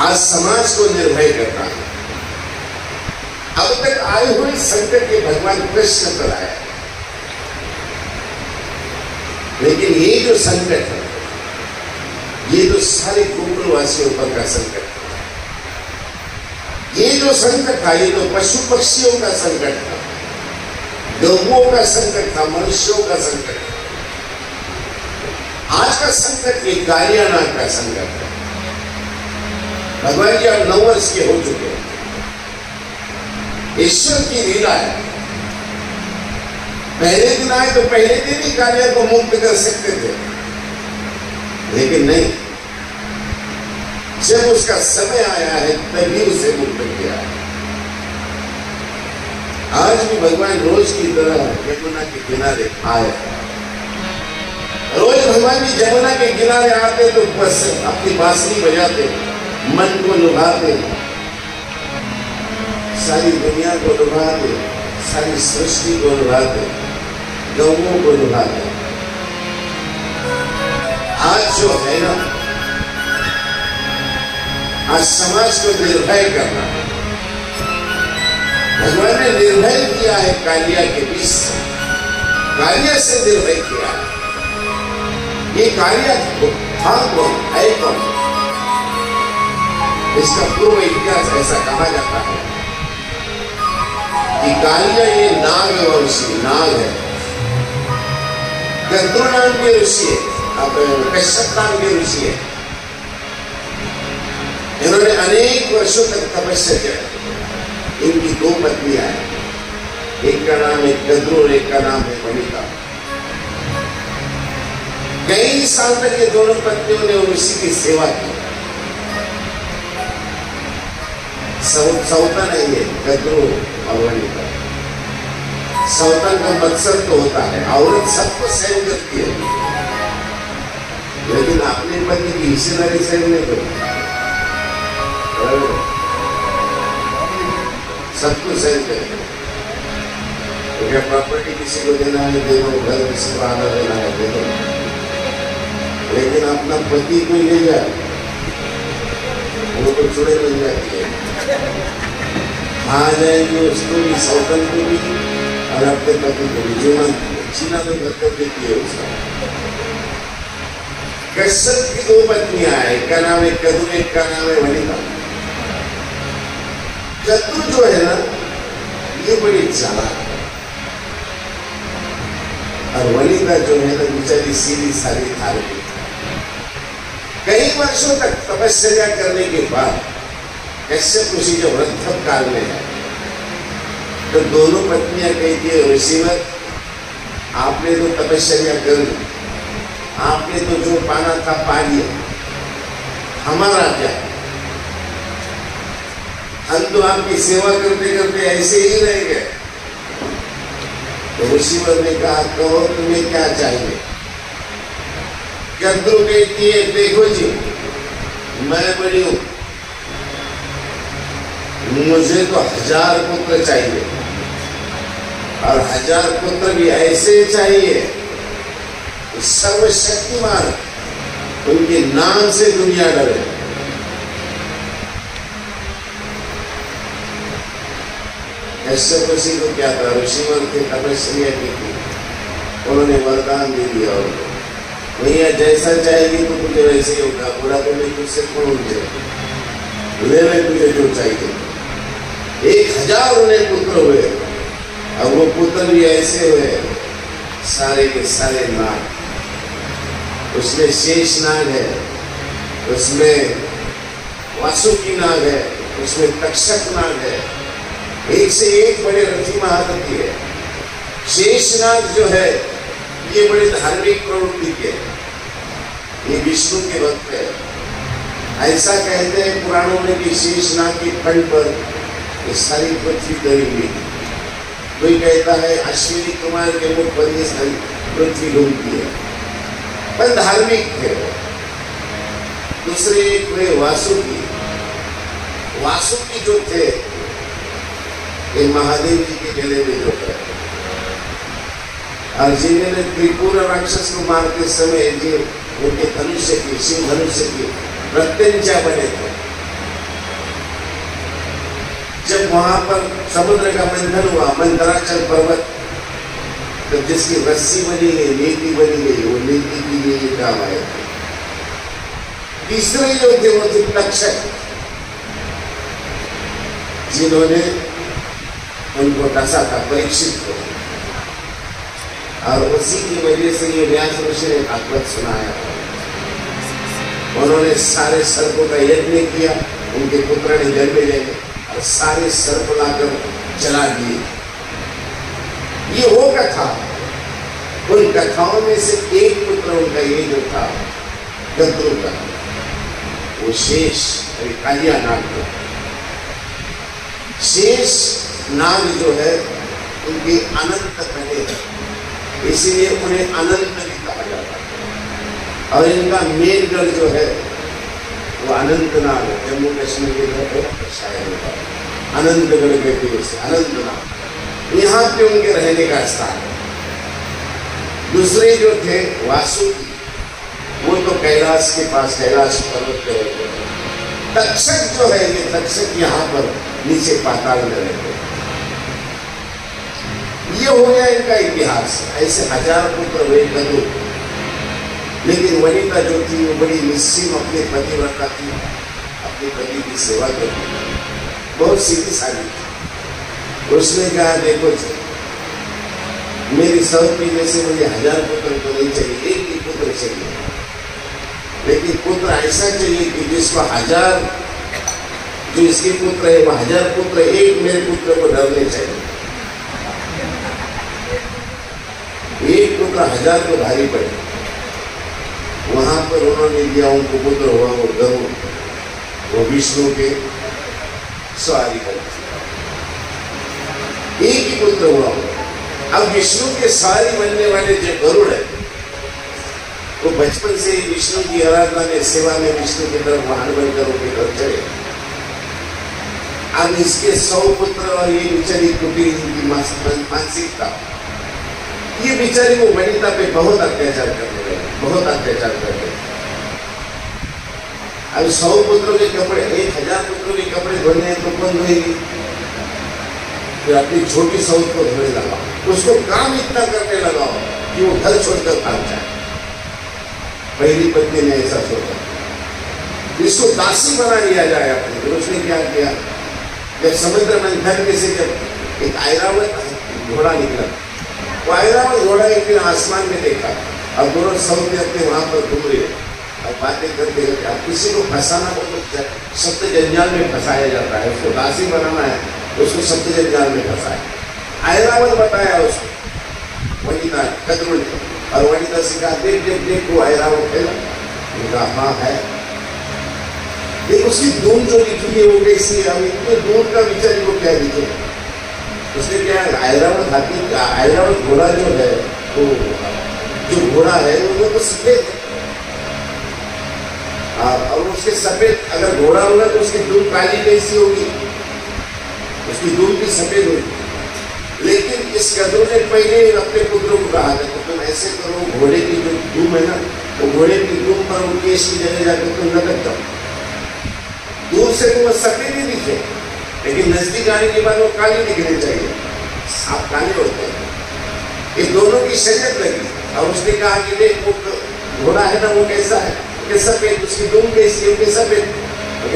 आज समाज को निर्भय करता है। अब तक आए हुए संकट ये भगवान कृष्ण पर आया, लेकिन ये जो संकट है ये तो सारे गोकुलवासियों पर का संकट है। ये जो संकट था ये तो पशु पक्षियों का संकट था, लोगों का संकट था, मनुष्यों का संकट था। आज का संकट ये गालियानाथ का संकट है। भगवान जी अब 9 वर्ष के हो चुके हैं। ईश्वर की लीला है। पहले दिन आए तो पहले दिन ही कालिया को मुक्त कर सकते थे, लेकिन नहीं, जब उसका समय आया है तभी उसे मुक्त किया है। आज भी भगवान रोज की तरह यमुना के किनारे आए। रोज भगवान जी यमुना के किनारे आते तो बस अपनी बांसुरी बजाते, मन को लुभाते, सारी दुनिया को लुभाते, सारी सृष्टि को लुभाते, गौओं को लुभाते। आज जो है ना, आज समाज को निर्भय करना, भगवान ने निर्भय किया है कालिया के बीच से, कालिया से निर्भय किया है। ये कालिया था कौन, है कौन? इसका पूर्व इतिहास ऐसा कहा जाता है कि कालिया ये नाग वंशी नाग है। गद्रु नाम के ऋषि है, अब कश्यप नाम के ऋषि है। इन्होंने अनेक वर्षों तक तपस्या किया। इनकी दो पत्नियां हैं, एक का नाम है गद्रु और एक का नाम है वनिता। कई साल तक ये दोनों पत्नियों ने ऋषि की सेवा की। सौतन है ये गद्रु और वनिता। सौतन का मकसद तो होता है औरत सबको सहन करती है, लेकिन अपने पति की हिस्सेदारी सहन नहीं करती, सबको सहन करती है। तो क्या प्रॉपर्टी किसी को देना है दे दो, घर किसी को आना देना है दे दो, लेकिन अपना पति कोई ले जाए वो तो चुड़े मिल जाती है। आ जाएंगे उसको भी, सौतन को भी और अपने पति को भी। जीना तो बरकत देती है उसका। कश्यप की दो पत्नियां हैं, एक का नाम है गद्रु, एक का नाम है वनिता। गद्रु जो है ना, ये बड़ी चालाक है, और वनिता जो है ना, बेचारी सीधी सारी धार्मिक। कई वर्षों तक तपस्या करने के बाद कश्यप ऋषि जब वृद्ध काल में है तो दोनों पत्नियां कहती है, ऋषिवर आपने तो तपस्या कर ली, आपने तो जो पाना था पा लिया, हमारा क्या? हम तो आपकी सेवा करते करते ऐसे ही रह गए। तो ऋषिवर ने कहा, कहो तुम्हें क्या चाहिए? गद्रु कहती है, देखो जी मैं बड़ी हूं, मुझे तो 1000 पुत्र चाहिए, और 1000 पुत्र भी ऐसे चाहिए सर्वशक्तिमान, उनके नाम से दुनिया डरे। कश्यप ऋषि को क्या था, ऋषिवर के तपस्या की थी, उन्होंने वरदान दे दिया उनको, भैया जैसा चाहेगी तो तुझे वैसे ही होगा, बुरा तो नहीं तुझसे कौन ले ले तुझे जो चाहिए। 1000 उन्हें पुत्र हुए, और वो पुत्र भी ऐसे हुए सारे के सारे नाग। उसमें शेष नाग है, उसमें वासुकी नाग है, उसमें तक्षक नाग है, एक से एक बड़े रथी महारथी है। शेष नाग जो है ये बड़े धार्मिक प्रवृत्ति के, ये विष्णु के भक्त है। ऐसा कहते हैं पुराणों में कि शेषनाग के खंड पर ये सारी पृथ्वी डरी हुई। कोई कहता है अश्विनी कुमार के मुख पर ये सारी पृथ्वी घूमती है, पर धार्मिक थे। दूसरे एक वे वासुकी, वासुकी जो थे ये महादेव जी के गले में जो है, और जिन्होंने त्रिपुर राक्षस को मारते समय जो उनके धनुष्य की, शिव धनुष्य की प्रत्यंचा बने थे। जब वहां पर समुद्र का मंथन हुआ, मंथराचल पर्वत, तो जिसकी रस्सी बनी गई, नीति बनी गई, वो नीति के लिए ये काम आए थे। तीसरे जो थे वो थे तक्षक, जिन्होंने उनको डसा था परीक्षित को, और उसी की वजह से ये व्यास ऋषि ने भागवत सुनाया। उन्होंने सारे सर्पों का यज्ञ किया, उनके पुत्र ने जन्मे लेंगे, और सारे सर्प लाकर जला दिए। ये वो कथा, उन कथाओं में से एक पुत्र उनका ये जो था गद्रू का, वो शेष कालिया नाग था। शेष नाग जो है उनके अनंत कटे हैं, इसीलिए उन्हें अनंत भी कहा जाता है। और इनका मेन गढ़ जो है वो अनंतनाग, जम्मू कश्मीर के घर पर शायद होता है, अनंतगढ़ कहते हैं उसे, अनंतनाग। यहाँ पे उनके रहने का स्थान है। दूसरे जो थे वासुकी, वो तो कैलाश के पास, कैलाश पर्वत पे रहते हैं। तक्षक जो है, ये तक्षक यहाँ पर नीचे पाताल में रहते हैं। ये हो गया इनका इतिहास। ऐसे 1000 पुत्र हुए गद्रू। लेकिन वनिता जो थी वो बड़ी निस्सीम अपने पतिव्रता थी, अपने पति की सेवा करती, बहुत सीधी सादी थी। उसने कहा देखो जी, मेरी सौती जैसे मुझे 1000 पुत्र तो नहीं चाहिए, एक ही पुत्र चाहिए, लेकिन पुत्र ऐसा चाहिए कि जिसको 1000, जो इसके पुत्र है वो 1000 पुत्र एक मेरे पुत्र को डरने चाहिए। एक पुत्र 1000 को भारी पड़े। वहां पर उन्होंने दिया, उनको पुत्र हुआ वो गरुड़, वो विष्णु के सवारी करते, एक ही पुत्र हुआ। अब विष्णु के सवारी बनने वाले जो गरुड़ है, वो बचपन से ही विष्णु की आराधना में, सेवा में विष्णु की तरफ वाहन बनकर उनके घर चले। अब इसके 100 पुत्र और ये बेचारी टूटी इनकी मानसिकता, ये बेचारी वो वनिता पे बहुत अत्याचार करने लगे, बहुत अत्याचार करते। अब 100 पुत्रों के कपड़े, 1000 पुत्रों के कपड़े धोने हैं तो कौन धोएगी? फिर अपनी छोटी सौत को धोने लगा, उसको काम इतना करने लगा कि वो घर छोड़कर भाग जाए। पहली पत्नी ने ऐसा सोचा, इसको दासी बना लिया जाए अपने। फिर उसने क्या किया, जब समुद्र मंथन में से जब एक ऐरावत घोड़ा निकला, वो ऐरावत घोड़ा एक दिन आसमान में देखा, और दोनों सौते अपने वहां पर घूम रहे और बातें करते रहते। अब किसी को फंसाना बहुत सप्त जंजाल में फंसाया जाता है, उसको दासी बनाना है, उसको सप्त जंजाल में फंसाया। ऐरावत बताया उसको वनिता गद्रू ने, और वनिता से कहा देख देख देख वो ऐरावत है ना? हाँ है। देख उसकी धूम जो निकली है वो कैसी है? अब इतने दूर का विचारी वो क्या दिखे? उसने क्या, ऐरावत हाथी, ऐरावत घोड़ा जो है, वो जो घोड़ा है वो तो सफेद है, और उसके सफेद अगर घोड़ा होगा तो उसकी धूम काली कैसी होगी? उसकी धूम भी सफेद होगी। लेकिन इस गद्रू ने पहले अपने पुत्रों को कहा था कि तुम ऐसे करो, घोड़े की जो धूम है ना, वो घोड़े की धूम पर वो केश की जगह जाकर तुम लटक जाओ। दूर से तो वो सफेद ही दिखे, लेकिन नजदीक आने के बाद वो काली दिखने चाहिए, आप काले होते हैं। ये दोनों की शरीयत लगी, और उसने कहा कि देख वो घोड़ा है ना, वो कैसा है? सफेद, उसकी धूम कैसी है? सफेद,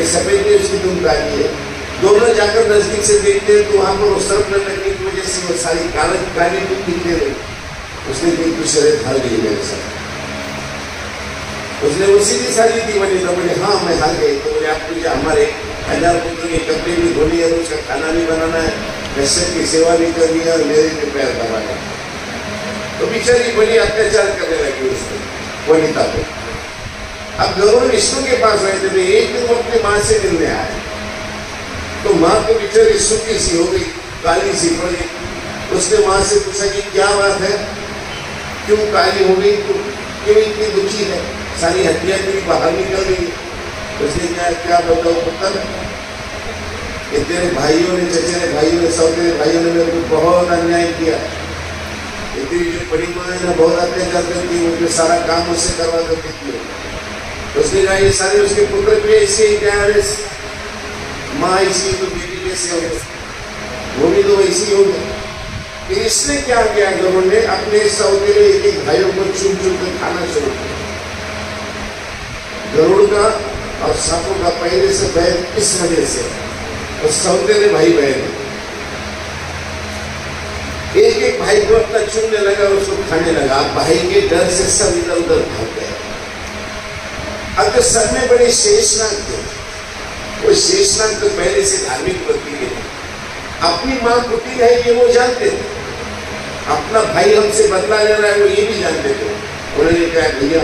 सफेद नहीं, उसकी धूम काली है। दोनों जाकर नजदीक से देखते हैं तो वहां पर वो सर्प लगने की वजह से वो सारी काली धूम दिखने लगी। उसने बिल्कुल शरीर हार गई मेरे साथ। उसने वो सीधी सारी थी वनिता, बोले हाँ मैं हार गई। तो बोले आप मुझे हमारे 1000 पुत्र के कपड़े भी धोने हैं, उसका खाना भी बनाना है, कश्यप की सेवा भी करनी है, और मेरे पे पैर दबाना। तो बेचारी बड़ी अत्याचार करने लगी उसको, वनिता को। अब गरुड़ विष्णु के पास रहते थे। एक दिन वो अपनी माँ से मिलने आए, तो माँ को बेचारी सूखी सी हो गई, काली सी पड़ गई। उसने माँ से पूछा कि क्या बात है, क्यों काली हो गई, क्यों इतनी दुखी है, सारी हड्डियां तेरी बाहर निकल गई। उसने क्या बताओ पुत्र, कि तेरे भाइयों ने, चचेरे भाइयों ने, सौतेरे भाइयों ने मेरे को बहुत अन्याय किया। तेरी जो बड़ी माँ है ना, बहुत अत्याचार करती है, मुझे सारा काम उससे करवा करती थी। उसने कहा ये सारे उसके पुत्र भी ऐसे ही, क्या माँ ऐसी तो बेटी कैसे हो गई, वो भी तो वैसी हो गई। फिर इसने क्या किया, गरुड़ ने अपने सौतेरे एक एक भाइयों को चुन चुन कर खाना शुरू किया। गरुड़ का और सांपों का पहले से बैर इस वजह से, और सौतेरे भाई बहन एक एक भाई को अपना चुनने लगा, उसको खाने लगा। भाई के डर से सब इधर उधर भाग गए। अब तो सब में बड़े शेषनाग थे, वो शेषनाग तो पहले से धार्मिक वृत्ति के थे। अपनी माँ कुटिल है ये वो जानते थे, अपना भाई हमसे बदला ले रहा है वो ये भी जानते थे। उन्होंने कहा भैया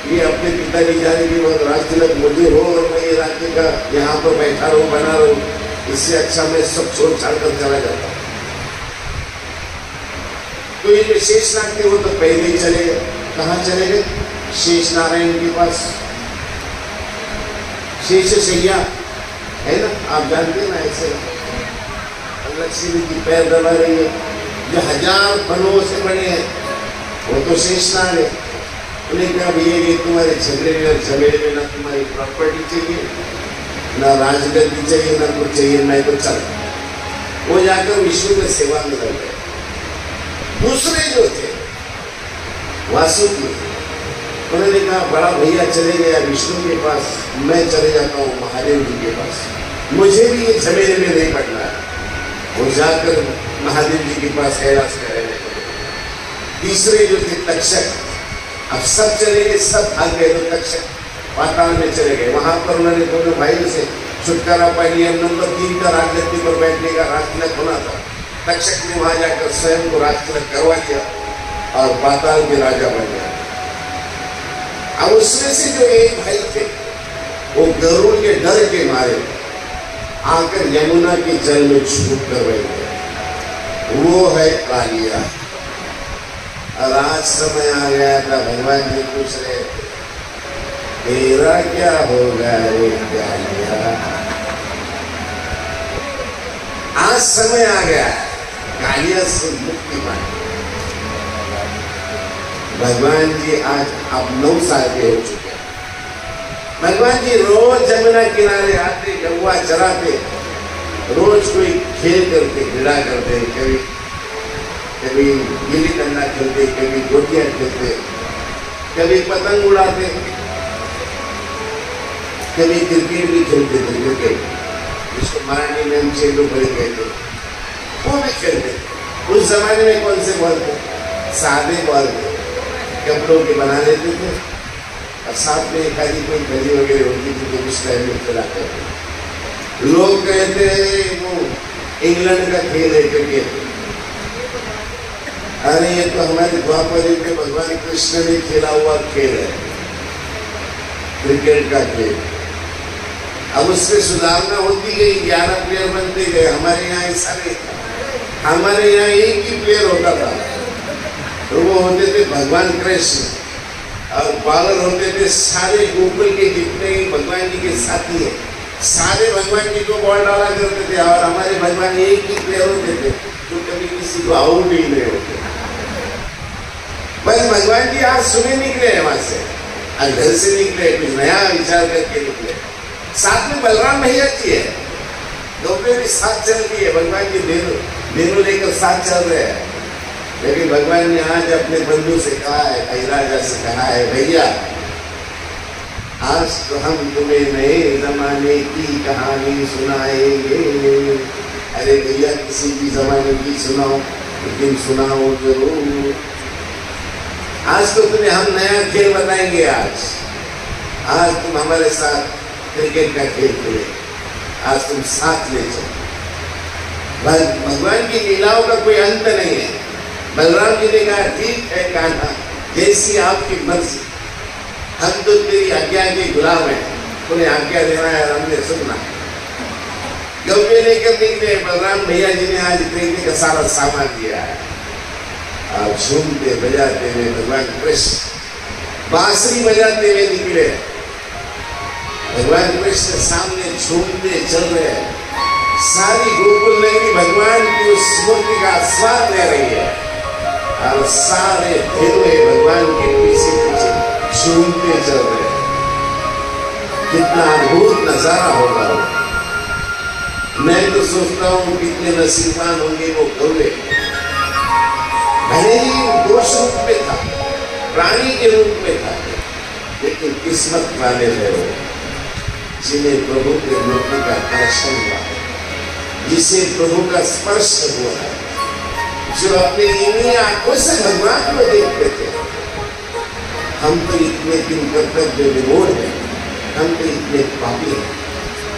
ये अपने पिताजी जाने के बाद राज तिलक मुझे हो और मैं ये राज्य का यहाँ पर बैठा रहूं बना रहूं, इससे अच्छा मैं सब छोड़ छाड़ कर चला जाता। तो ये जो शेषनाग थे वो तो पहले ही चले गए। कहाँ चले गए? शेष नारायण के पास। शेष शैया है ना, आप जानते हैं ना, ऐसे लक्ष्मी की पैर दबा रही है, जो 1000 फलों से बने हैं वो तो शेषनाग है। उन्हें कहा भैया ये तुम्हारे झगड़े में और झमेले में ना तुम्हारी प्रॉपर्टी चाहिए, ना राजगद्दी चाहिए, ना कुछ चाहिए, मैं तो चल। वो जाकर विष्णु में सेवा में लग गए। दूसरे जो थे वासुकी, उन्होंने कहा बड़ा भैया चले गया विष्णु के पास, मैं चले जाता हूँ महादेव जी के पास, मुझे भी ये झमेले में नहीं पड़ना है। वो जाकर महादेव जी के पास कैलाश में रहने लगे। तीसरे जो थे तक्षक, अब सब चले गए, सब भाग गए, तो तक्षक पाताल में चले गए। वहां पर उन्होंने दोनों भाइयों से छुटकारा पा लिया। नंबर 3 का राजगद्दी पर बैठने का राजतिलक होना था। तक्षक ने वहां जाकर स्वयं को राजतिलक करवा दिया और पाताल के राजा बन गया। अब उसमें से जो एक भाई थे वो गरुड़ के डर के मारे आकर यमुना के जल में छूट कर बैठ गए। वो है कालिया। और आज समय आ गया था, भगवान जी पूछ रहे थे तेरा क्या होगा रे कालिया। आज समय आ गया कालिया से मुक्ति पाने। भगवान जी आज आप 9 साल के हो चुके हैं। भगवान जी रोज जमुना किनारे आते, गौवा चराते, रोज कोई खेल करते, क्रीड़ा करते, कभी गिल्ली डंडा खेलते, कभी गोटियां खेलते, कभी पतंग उड़ाते, कभी क्रिकेट भी खेलते थे। क्रिकेट जिसको मराठी में हम चेंडू बड़े कहते, वो भी खेलते। उस जमाने में कौन से बॉल थे? सादे बॉल थे, कपड़ों के बना लेते थे और साथ में एक आधी कोई गली वगैरह होती थी तो उस टाइम में खिलाते थे। लोग कहते हैं वो इंग्लैंड का खेल है क्रिकेट। अरे ये तो हमारे द्वापर युग में भगवान कृष्ण ने खेला हुआ खेल है, क्रिकेट का खेल। अब उसमें सुधारना होती गई, 11 प्लेयर बनते गए। हमारे यहाँ ऐसा नहीं था, हमारे यहाँ एक ही प्लेयर होता था, तो वो होते थे भगवान कृष्ण और बॉलर होते थे सारे गोकुल के जितने भगवान जी के साथी हैं, सारे भगवान जी को बॉल डाला करते थे। और हमारे भगवान एक ही प्लेयर होते थे जो कभी किसी को आउट ही नहीं होते। बस भगवान जी आज सुने निकले हैं वहां से, आज घर से निकले, कुछ नया विचार करके निकले। साथ में बलराम भैया जी है, दोनों भी साथ चल रही है। भगवान जी दोनों लेकर साथ चल रहे हैं। लेकिन भगवान ने आज अपने बंधु से कहा है, राजा से कहा है, भैया आज तो हम तुम्हें नए जमाने की कहानी सुनाएंगे। अरे भैया किसी भी जमाने की सुनाओ, लेकिन सुनाओ जरूर। आज तो तुम्हें हम नया खेल बताएंगे। आज तुम हमारे साथ क्रिकेट का खेल खेले, आज तुम साथ ले चलो। भगवान की लीलाओं का कोई अंत नहीं है। बलराम जी ने कहा ठीक है कान्हा, जैसी आपकी मर्जी, हम तो तेरी आज्ञा के गुलाम हैं, तुम्हें आज्ञा देना है, हमने सुनना है। गौवे लेकर निकले। बलराम भैया जी ने आज क्रिकेट का सारा सामान दिया है। आप झूमते बजाते हुए भगवान कृष्ण बांसुरी बजाते हुए निकले। भगवान कृष्ण सामने झूमते चल रहे हैं। सारी गोकुल नगरी भगवान की उस मूर्ति का स्वाद ले रही है और सारे हिंदुए भगवान के पीछे पीछे झूमते चल रहे हैं। कितना अद्भुत नजारा होगा। मैं तो सोचता हूँ कितने नसीबान होंगे वो गौरे। भले ही दोष रूप में था, प्राणी के रूप में था, लेकिन किस्मत वाले थे वो, जिन्हें प्रभु के मूर्ति का दर्शन हुआ, जिसे प्रभु का स्पर्श हुआ, जो अपनी इन्हीं आंखों से भगवान को देखते थे। हम तो इतने दिन कर्तव्य विमूढ़ हैं, हम तो इतने पापी हैं,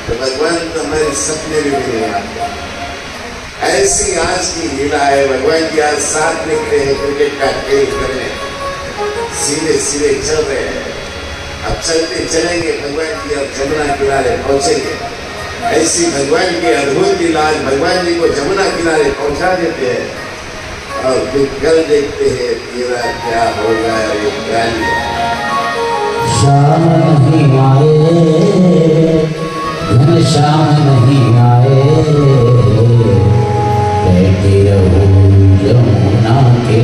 तो भगवान तो हमारे सपने में भी नहीं आते। ऐसी आज की लीला है। भगवान जी आज साथ निकले हैं क्रिकेट का खेल करने, सीधे सीधे चल रहे हैं। अब चलते चलेंगे भगवान जी और जमुना किनारे पहुंचेंगे। ऐसी भगवान की अद्भुत लीला, भगवान जी को जमुना किनारे पहुंचा देते हैं और फिर कल देखते हैं तेरा क्या होगा। ये क्या लिया श्याम नहीं आए, घन श्याम नहीं आए, बैठी रहूं जमुना के।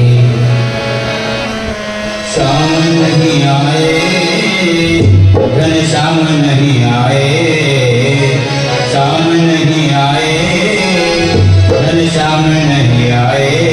श्याम नहीं आए, घन श्याम नहीं आए, श्याम नहीं आए, घन श्याम नहीं आए,